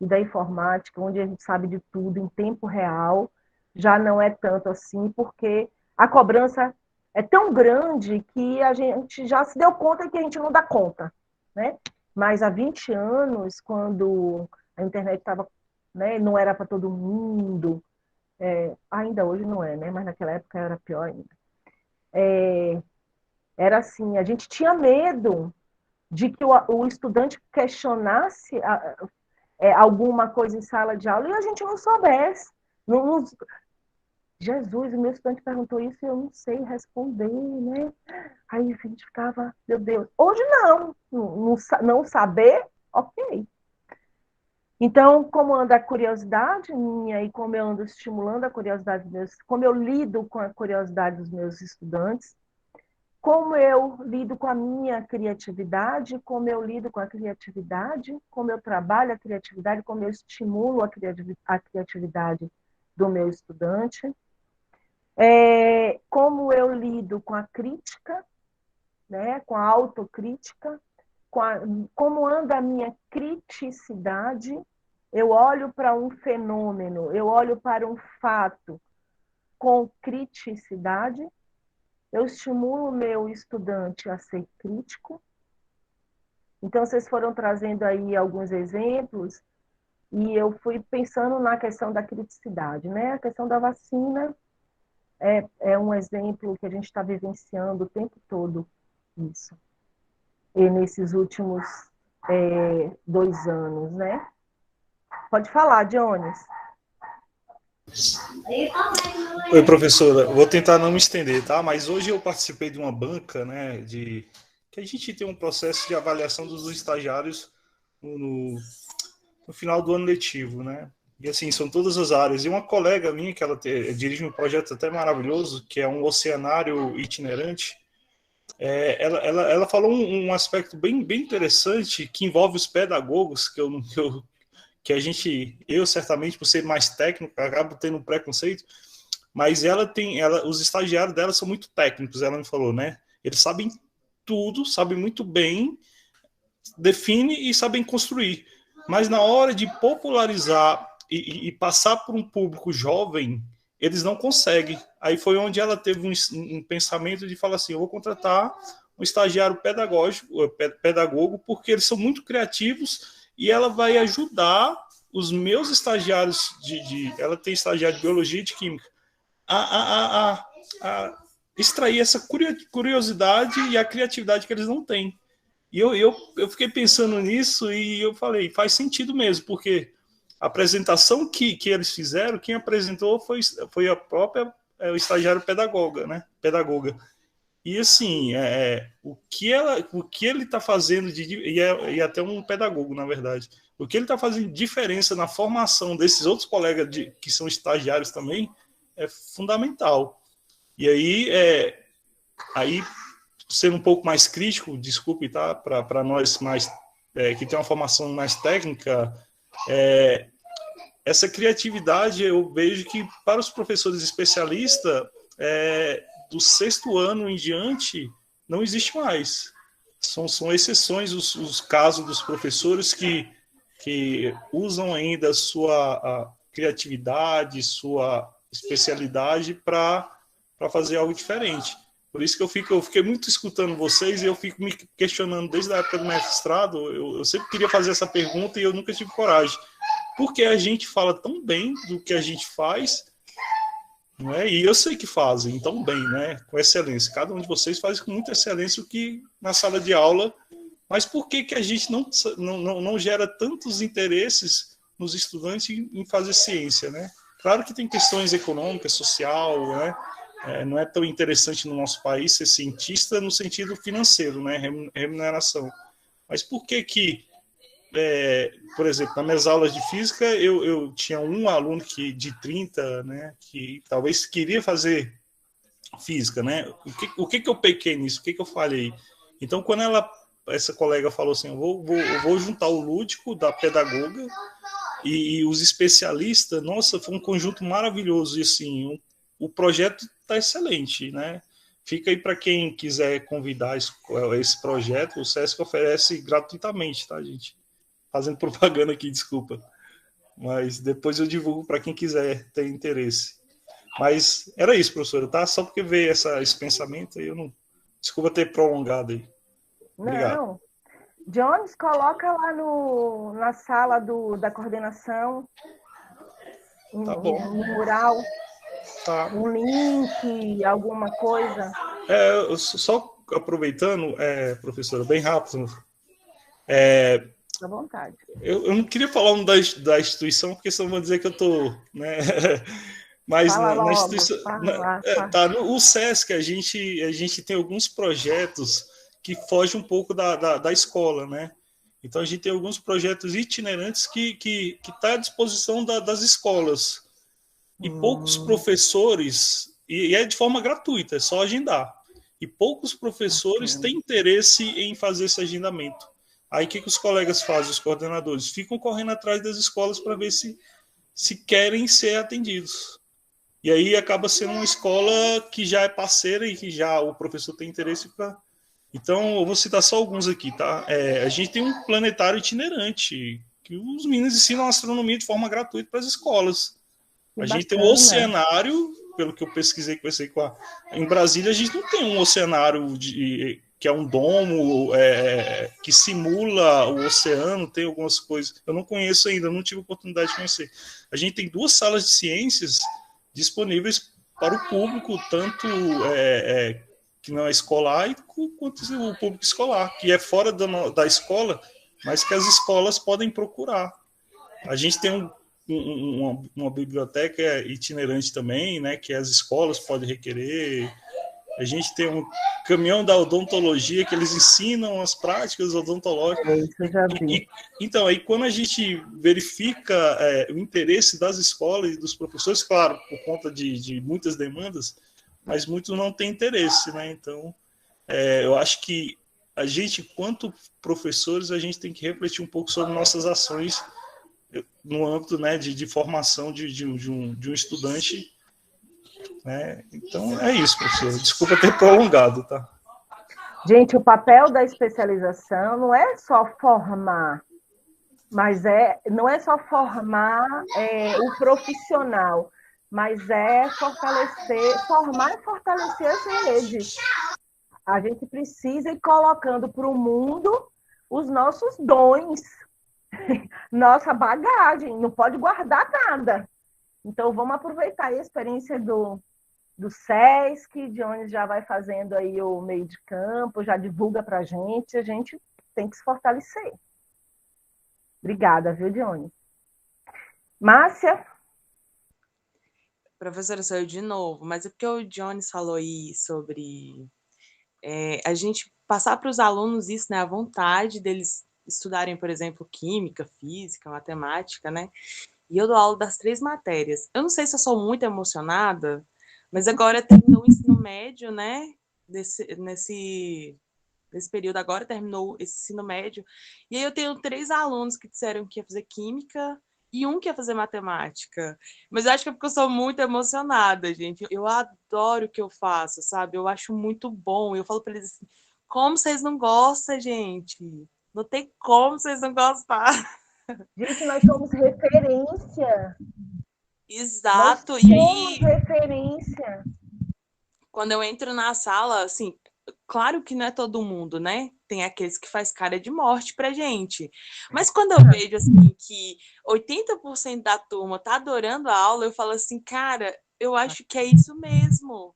e da informática, onde a gente sabe de tudo em tempo real, já não é tanto assim, porque a cobrança é tão grande que a gente já se deu conta que a gente não dá conta. Né? Mas há 20 anos, quando a internet estava, né, não era para todo mundo, ainda hoje não é, né? Mas naquela época era pior ainda. Era assim, a gente tinha medo de que o estudante questionasse alguma coisa em sala de aula e a gente não soubesse. Jesus, o meu estudante perguntou isso e eu não sei responder, né? Aí a gente ficava, meu Deus. Hoje não saber, ok. Então, como anda a curiosidade minha e como eu ando estimulando a curiosidade dos meus, como eu lido com a curiosidade dos meus estudantes, como eu lido com a minha criatividade, como eu lido com a criatividade, como eu trabalho a criatividade, como eu estimulo a criatividade do meu estudante, como eu lido com a crítica, né, com a autocrítica, como anda a minha criticidade. Eu olho para um fenômeno, eu olho para um fato com criticidade. Eu estimulo o meu estudante a ser crítico. Então, vocês foram trazendo aí alguns exemplos e eu fui pensando na questão da criticidade, né? A questão da vacina é um exemplo que a gente está vivenciando o tempo todo isso. E nesses últimos 2 anos, né? Pode falar, Jones. Oi, professora. Vou tentar não me estender, tá? Mas hoje eu participei de uma banca, né, que a gente tem um processo de avaliação dos estagiários no final do ano letivo, né? E assim, são todas as áreas. E uma colega minha, que ela dirige um projeto até maravilhoso, que é um oceanário itinerante, ela falou um aspecto bem interessante que envolve os pedagogos, que a gente, eu certamente, por ser mais técnico, acabo tendo um preconceito, mas os estagiários dela são muito técnicos, ela me falou, né? Eles sabem tudo, sabem muito bem, definem e sabem construir. Mas na hora de popularizar e passar por um público jovem, eles não conseguem. Aí foi onde ela teve um pensamento de falar assim, eu vou contratar um estagiário pedagogo, porque eles são muito criativos e ela vai ajudar os meus estagiários ela tem estagiário de biologia e de química, a extrair essa curiosidade e a criatividade que eles não têm. E eu fiquei pensando nisso e eu falei, faz sentido mesmo, porque a apresentação que eles fizeram, quem apresentou foi a própria o estagiário pedagoga, né? Pedagoga. E assim, o que ele está fazendo, e até um pedagogo, na verdade, o que ele está fazendo de diferença na formação desses outros colegas que são estagiários também, é fundamental. E aí sendo um pouco mais crítico, desculpe, tá? Para nós mais que tem uma formação mais técnica, essa criatividade eu vejo que para os professores especialistas, do 6º ano em diante, não existe mais. São exceções os casos dos professores que usam ainda sua criatividade, sua especialidade para fazer algo diferente. Por isso que eu fiquei muito escutando vocês e eu fico me questionando desde a época do mestrado. Eu sempre queria fazer essa pergunta e eu nunca tive coragem. Porque a gente fala tão bem do que a gente faz, não é? E eu sei que fazem tão bem, né? Com excelência. Cada um de vocês faz com muita excelência o que na sala de aula. Mas por que a gente não gera tantos interesses nos estudantes em fazer ciência, né? Claro que tem questões econômicas, social, né? Não é tão interessante no nosso país ser cientista no sentido financeiro, né? Remuneração. Mas por que por exemplo, nas minhas aulas de física, eu tinha um aluno de 30, né, que talvez queria fazer física, né? O que eu pequei nisso? O que eu falhei? Então, quando essa colega falou assim, eu vou juntar o lúdico da pedagoga e os especialistas, nossa, foi um conjunto maravilhoso. E assim, o projeto está excelente, né? Fica aí para quem quiser convidar esse projeto, o SESC oferece gratuitamente, tá, gente? Fazendo propaganda aqui, desculpa. Mas depois eu divulgo para quem quiser ter interesse. Mas era isso, professora, tá? Só porque veio esse pensamento, eu não... Desculpa ter prolongado aí. Obrigado. Não. Jones, coloca lá na sala da coordenação, Tá bom. no mural, Tá. um link, alguma coisa. Só aproveitando, professora, bem rápido. À vontade. Eu não queria falar o nome da instituição, porque senão vão dizer que eu estou... Né? Mas na instituição... O SESC, a gente tem alguns projetos que fogem um pouco da escola, né? Então, a gente tem alguns projetos itinerantes que tá à disposição das escolas. E poucos professores... E é de forma gratuita, é só agendar. E poucos professores têm interesse em fazer esse agendamento. Aí, o que os colegas fazem, os coordenadores? Ficam correndo atrás das escolas para ver se querem ser atendidos. E aí, acaba sendo uma escola que já é parceira e que já o professor tem interesse para... Então, eu vou citar só alguns aqui, tá? A gente tem um planetário itinerante, que os meninos ensinam astronomia de forma gratuita para as escolas. A gente tem um oceanário, pelo que eu pesquisei, conversei em Brasília, a gente não tem um oceanário que é um domo, que simula o oceano, tem algumas coisas. Eu não conheço ainda, não tive oportunidade de conhecer. A gente tem 2 salas de ciências disponíveis para o público, tanto que não é escolar, quanto o público escolar, que é fora da escola, mas que as escolas podem procurar. A gente tem uma biblioteca itinerante também, né, que as escolas podem requerer. A gente tem um caminhão da odontologia que eles ensinam as práticas odontológicas. Isso eu já vi. Então, aí quando a gente verifica o interesse das escolas e dos professores, claro, por conta de muitas demandas, mas muitos não têm interesse, né? Então, eu acho que a gente, quanto professores, a gente tem que refletir um pouco sobre nossas ações no âmbito, né, de formação de um estudante, né? Então, é isso, professor. Desculpa ter prolongado, tá? Gente, o papel da especialização não é só formar, mas não é só formar o profissional, mas é formar e fortalecer as redes. A gente precisa ir colocando para o mundo os nossos dons, nossa bagagem, não pode guardar nada. Então, vamos aproveitar a experiência do SESC, Jones já vai fazendo aí o meio de campo, já divulga para a gente tem que se fortalecer. Obrigada, viu, Jones? Márcia? Professora, sou eu de novo, mas é porque o Jones falou aí sobre a gente passar para os alunos isso, né, a vontade deles estudarem, por exemplo, química, física, matemática, né? E eu dou aula das 3 matérias. Eu não sei se eu sou muito emocionada, mas agora terminou o ensino médio, né? Nesse período agora terminou esse ensino médio. E aí eu tenho 3 alunos que disseram que ia fazer química e um que ia fazer matemática. Mas eu acho que é porque eu sou muito emocionada, gente. Eu adoro o que eu faço, sabe? Eu acho muito bom. Eu falo para eles assim, como vocês não gostam, gente? Não tem como vocês não gostarem. Gente, nós somos referência. Exato. Nós e aí, referência. Quando eu entro na sala, assim, claro que não é todo mundo, né? Tem aqueles que faz cara de morte pra gente. Mas quando eu vejo, assim, que 80% da turma tá adorando a aula, eu falo assim, cara, eu acho que é isso mesmo.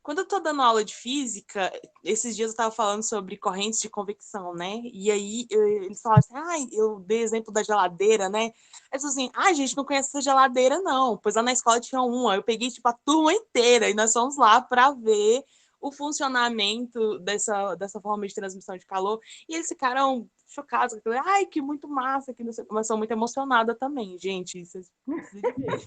Quando eu tô dando aula de física, esses dias eu tava falando sobre correntes de convecção, né? E aí eles falaram assim, eu dei exemplo da geladeira, né? Aí eu falei assim, gente, não conhece essa geladeira, não. Pois lá na escola tinha uma. Eu peguei, tipo, a turma inteira e nós fomos lá para ver o funcionamento dessa forma de transmissão de calor. E eles ficaram chocados. Que muito massa. Que não sei, mas sou muito emocionada também, gente. Vocês precisam ver.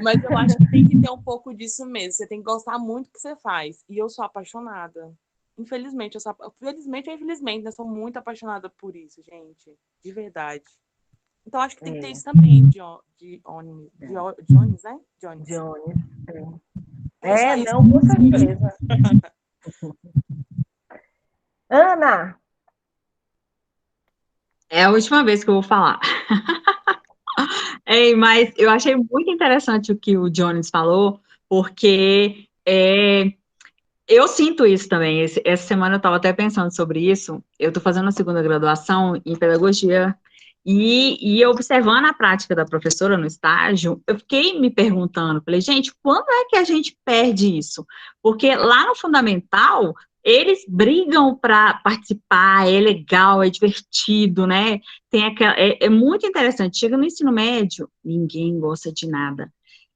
Mas eu acho que tem que ter um pouco disso mesmo. Você tem que gostar muito do que você faz. E eu sou apaixonada. Infelizmente, felizmente ou infelizmente, eu sou muito apaixonada por isso, gente. De verdade. Então, acho que tem que ter isso também, Jones, né? Jones. Não, com certeza. Ana! É a última vez que eu vou falar. Mas eu achei muito interessante o que o Jones falou, porque eu sinto isso também. Essa semana eu estava até pensando sobre isso. Eu estou fazendo a 2ª graduação em pedagogia e observando a prática da professora no estágio, eu fiquei me perguntando, falei, gente, quando é que a gente perde isso? Porque lá no fundamental, eles brigam para participar, é legal, é divertido, né? É muito interessante. Chega no ensino médio, ninguém gosta de nada.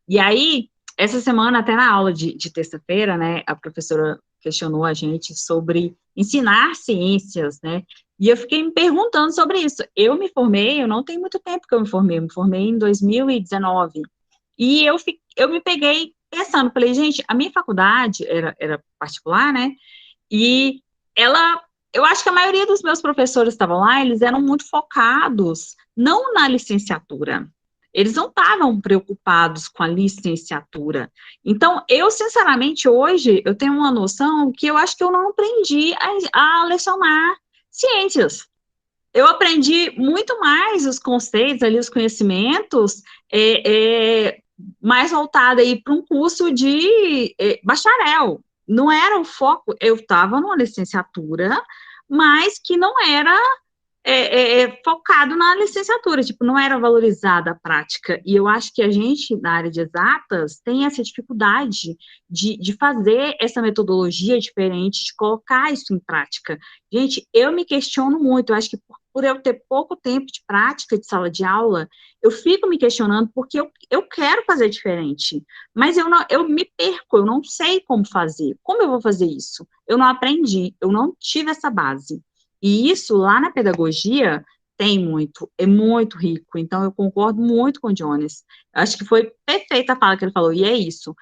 E aí, essa semana, até na aula de terça-feira, né, a professora questionou a gente sobre ensinar ciências, né? E eu fiquei me perguntando sobre isso. Eu não tem muito tempo que eu me formei em 2019. E eu me peguei pensando, falei, gente, a minha faculdade era particular, né? E eu acho que a maioria dos meus professores que estavam lá, eles eram muito focados, não na licenciatura. Eles não estavam preocupados com a licenciatura. Então, eu, sinceramente, hoje, eu tenho uma noção que eu acho que eu não aprendi a lecionar ciências. Eu aprendi muito mais os conceitos ali, os conhecimentos, mais voltado aí para um curso de bacharel. Não era o foco, eu estava numa licenciatura, mas que não era focado na licenciatura, tipo, não era valorizada a prática, e eu acho que a gente, na área de exatas, tem essa dificuldade de fazer essa metodologia diferente, de colocar isso em prática. Gente, eu me questiono muito, eu acho que por por eu ter pouco tempo de prática de sala de aula, eu fico me questionando porque eu quero fazer diferente, mas eu me perco, eu não sei como fazer. Como eu vou fazer isso? Eu não aprendi, eu não tive essa base. E isso, lá na pedagogia, tem muito, é muito rico. Então, eu concordo muito com o Jones. Acho que foi perfeita a fala que ele falou, e é isso.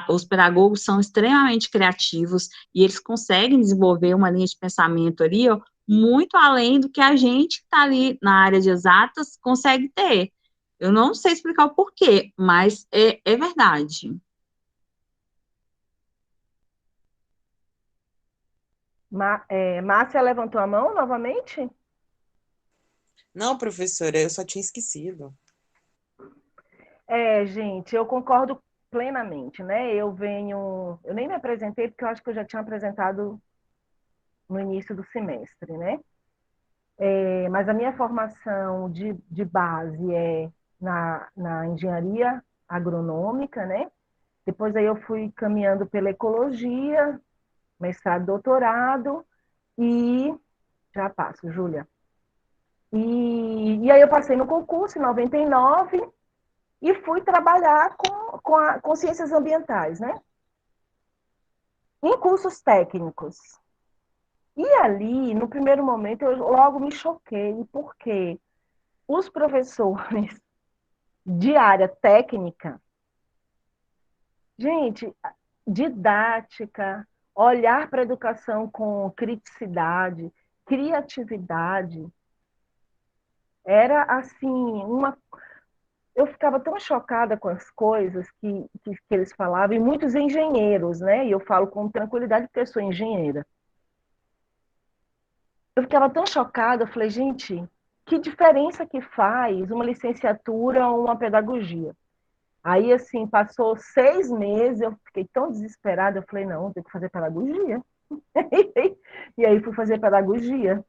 Os pedagogos são extremamente criativos e eles conseguem desenvolver uma linha de pensamento ali, ó, muito além do que a gente que está ali na área de exatas consegue ter. Eu não sei explicar o porquê, mas é verdade. Márcia levantou a mão novamente? Não, professora, eu só tinha esquecido. Gente, eu concordo plenamente, né? Eu nem me apresentei porque eu acho que eu já tinha apresentado no início do semestre, né? Mas a minha formação de base é na engenharia agronômica, né? Depois aí eu fui caminhando pela ecologia, mestrado, doutorado, e já passo, Júlia. E aí eu passei no concurso em 99 e fui trabalhar com ciências ambientais, né? Em cursos técnicos. E ali, no primeiro momento, eu logo me choquei, porque os professores de área técnica, gente, didática, olhar para a educação com criticidade, criatividade, era assim, eu ficava tão chocada com as coisas que eles falavam, e muitos engenheiros, né? E eu falo com tranquilidade porque eu sou engenheira. Eu ficava tão chocada, eu falei, gente, que diferença que faz uma licenciatura ou uma pedagogia? Aí, assim, passou 6 meses, eu fiquei tão desesperada, eu falei, não, eu tenho que fazer pedagogia. E aí fui fazer pedagogia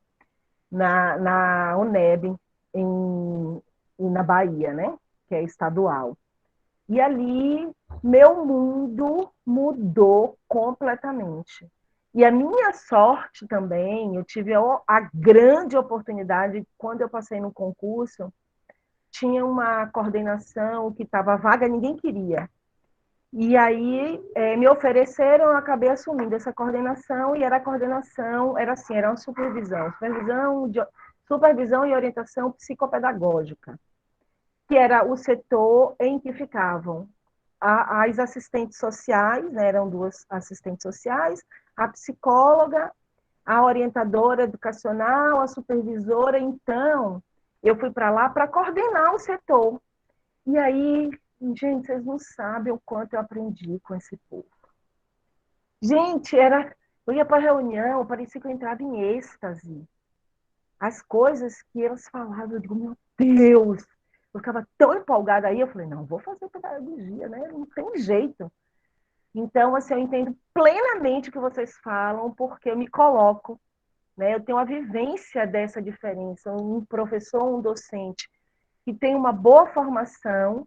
na UNEB, na Bahia, né? Que é estadual. E ali, meu mundo mudou completamente. E a minha sorte também, eu tive a grande oportunidade, quando eu passei no concurso, tinha uma coordenação que estava vaga, ninguém queria. E aí me ofereceram, eu acabei assumindo essa coordenação, e era a coordenação, era assim, era uma supervisão e orientação psicopedagógica, que era o setor em que ficavam as assistentes sociais, né, eram 2 assistentes sociais, a psicóloga, a orientadora educacional, a supervisora. Então, eu fui para lá para coordenar o setor. E aí, gente, vocês não sabem o quanto eu aprendi com esse povo. Gente, eu ia para a reunião, parecia que eu entrava em êxtase. As coisas que eles falavam, eu digo, meu Deus! Eu ficava tão empolgada aí, eu falei, não, vou fazer pedagogia, né? Não tem jeito. Então, assim, eu entendo plenamente o que vocês falam, porque eu me coloco, né? Eu tenho a vivência dessa diferença, um professor, um docente que tem uma boa formação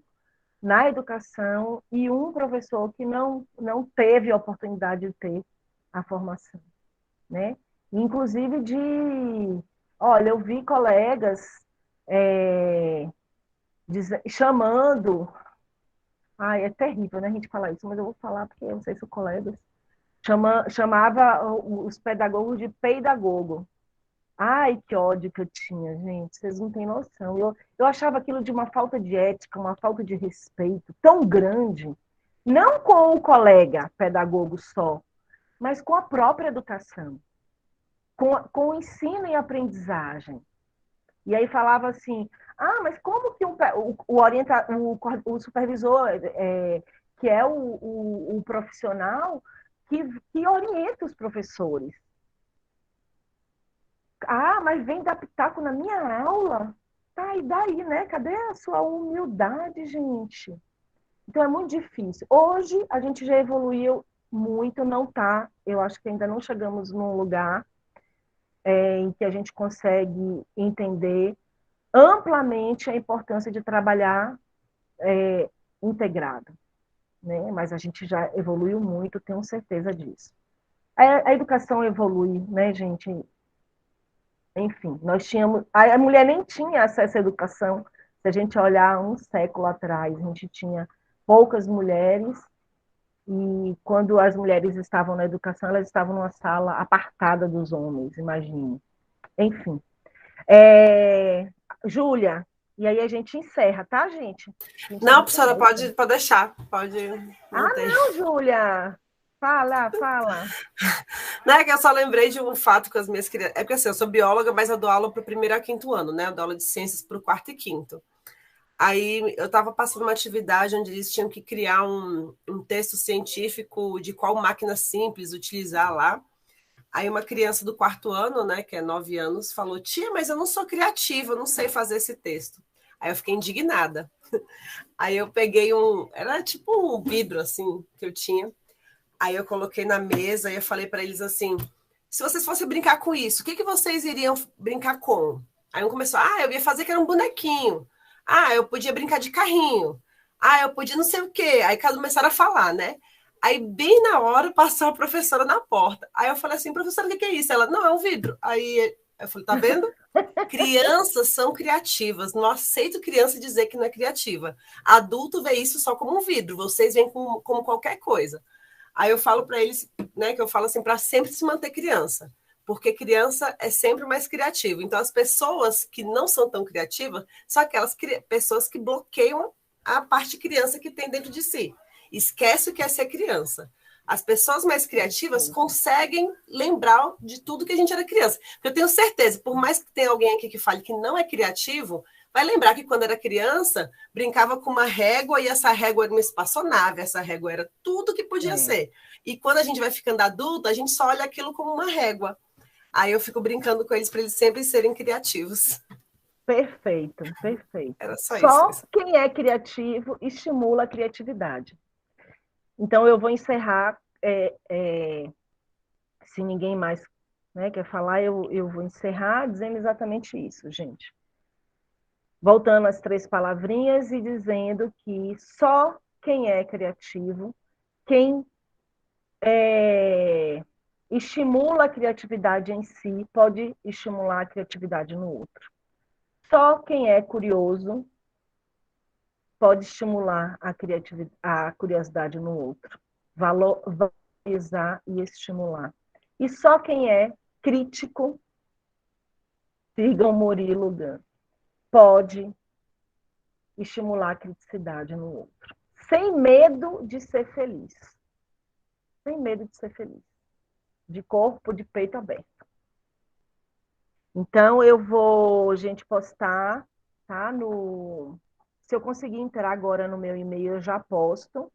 na educação e um professor que não teve a oportunidade de ter a formação, né? Inclusive olha, eu vi colegas chamando, é terrível, né, a gente falar isso, mas eu vou falar porque eu não sei se o colegas chamava os pedagogos de peidagogo. Ai, que ódio que eu tinha, gente, vocês não têm noção. Eu achava aquilo de uma falta de ética, uma falta de respeito tão grande, não com o colega pedagogo só, mas com a própria educação, com o ensino e aprendizagem. E aí falava assim, mas como que o supervisor, que é o profissional que orienta os professores? Mas vem dar pitaco na minha aula? Tá, e daí, né? Cadê a sua humildade, gente? Então é muito difícil. Hoje a gente já evoluiu muito, não tá? Eu acho que ainda não chegamos num lugar em que a gente consegue entender amplamente a importância de trabalhar integrado, né? Mas a gente já evoluiu muito, tenho certeza disso. A educação evolui, né, gente? Enfim, nós tínhamos... A mulher nem tinha acesso à educação. Se a gente olhar um século atrás, a gente tinha poucas mulheres, e quando as mulheres estavam na educação, elas estavam numa sala apartada dos homens, imagine. Enfim. Júlia, e aí a gente encerra, tá, gente? Não, professora, pode deixar. Pode. Não, Júlia. Fala. Não, é que eu só lembrei de um fato com as minhas crianças. É porque assim, eu sou bióloga, mas eu dou aula para o 1º a 5º ano, né? Eu dou aula de ciências para o 4º e 5º. Aí eu estava passando uma atividade onde eles tinham que criar um texto científico de qual máquina simples utilizar lá. Aí uma criança do 4º ano, né, que é 9 anos, falou: tia, mas eu não sou criativa, eu não sei fazer esse texto. Aí eu fiquei indignada. Aí eu peguei era tipo um vidro, assim, que eu tinha. Aí eu coloquei na mesa e eu falei para eles assim: se vocês fossem brincar com isso, o que vocês iriam brincar com? Aí um começou: eu ia fazer que era um bonequinho. Eu podia brincar de carrinho. Eu podia não sei o quê. Aí cada um começaram a falar, né? Aí, bem na hora, passou a professora na porta. Aí eu falei assim: professora, o que é isso? Ela: não, é um vidro. Aí eu falei: tá vendo? Crianças são criativas. Não aceito criança dizer que não é criativa. Adulto vê isso só como um vidro. Vocês veem como qualquer coisa. Aí eu falo para eles, né, que eu falo assim, para sempre se manter criança. Porque criança é sempre mais criativa. Então, as pessoas que não são tão criativas são aquelas pessoas que bloqueiam a parte criança que tem dentro de si. Esquece o que é ser criança. As pessoas mais criativas conseguem lembrar de tudo que a gente era criança. Porque eu tenho certeza, por mais que tenha alguém aqui que fale que não é criativo, vai lembrar que quando era criança, brincava com uma régua e essa régua era uma espaçonave, essa régua era tudo que podia ser. E quando a gente vai ficando adulto, a gente só olha aquilo como uma régua. Aí eu fico brincando com eles para eles sempre serem criativos. Perfeito. Era só isso. Quem é criativo estimula a criatividade. Então, eu vou encerrar, se ninguém mais, né, quer falar, eu vou encerrar dizendo exatamente isso, gente. Voltando às 3 palavrinhas e dizendo que só quem é criativo, quem estimula a criatividade em si, pode estimular a criatividade no outro. Só quem é curioso pode estimular a curiosidade no outro, valorizar e estimular. E só quem é crítico, sigam Murilo Gun, pode estimular a criticidade no outro, sem medo de ser feliz. Sem medo de ser feliz. De corpo, de peito aberto. Então, eu vou, gente, postar, tá? Se eu conseguir entrar agora no meu e-mail, eu já posto.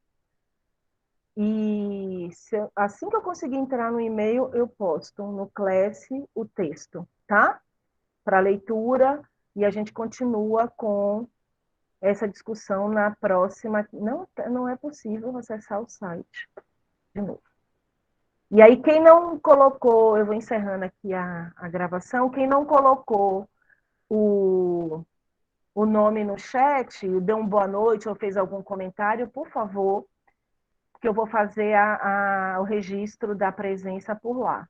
E assim que eu conseguir entrar no e-mail, eu posto no Class o texto, tá? Para leitura, e a gente continua com essa discussão na próxima. Não é possível acessar o site de novo. E aí, quem não colocou, eu vou encerrando aqui a gravação, quem não colocou o nome no chat, deu uma boa noite ou fez algum comentário, por favor, que eu vou fazer o registro da presença por lá,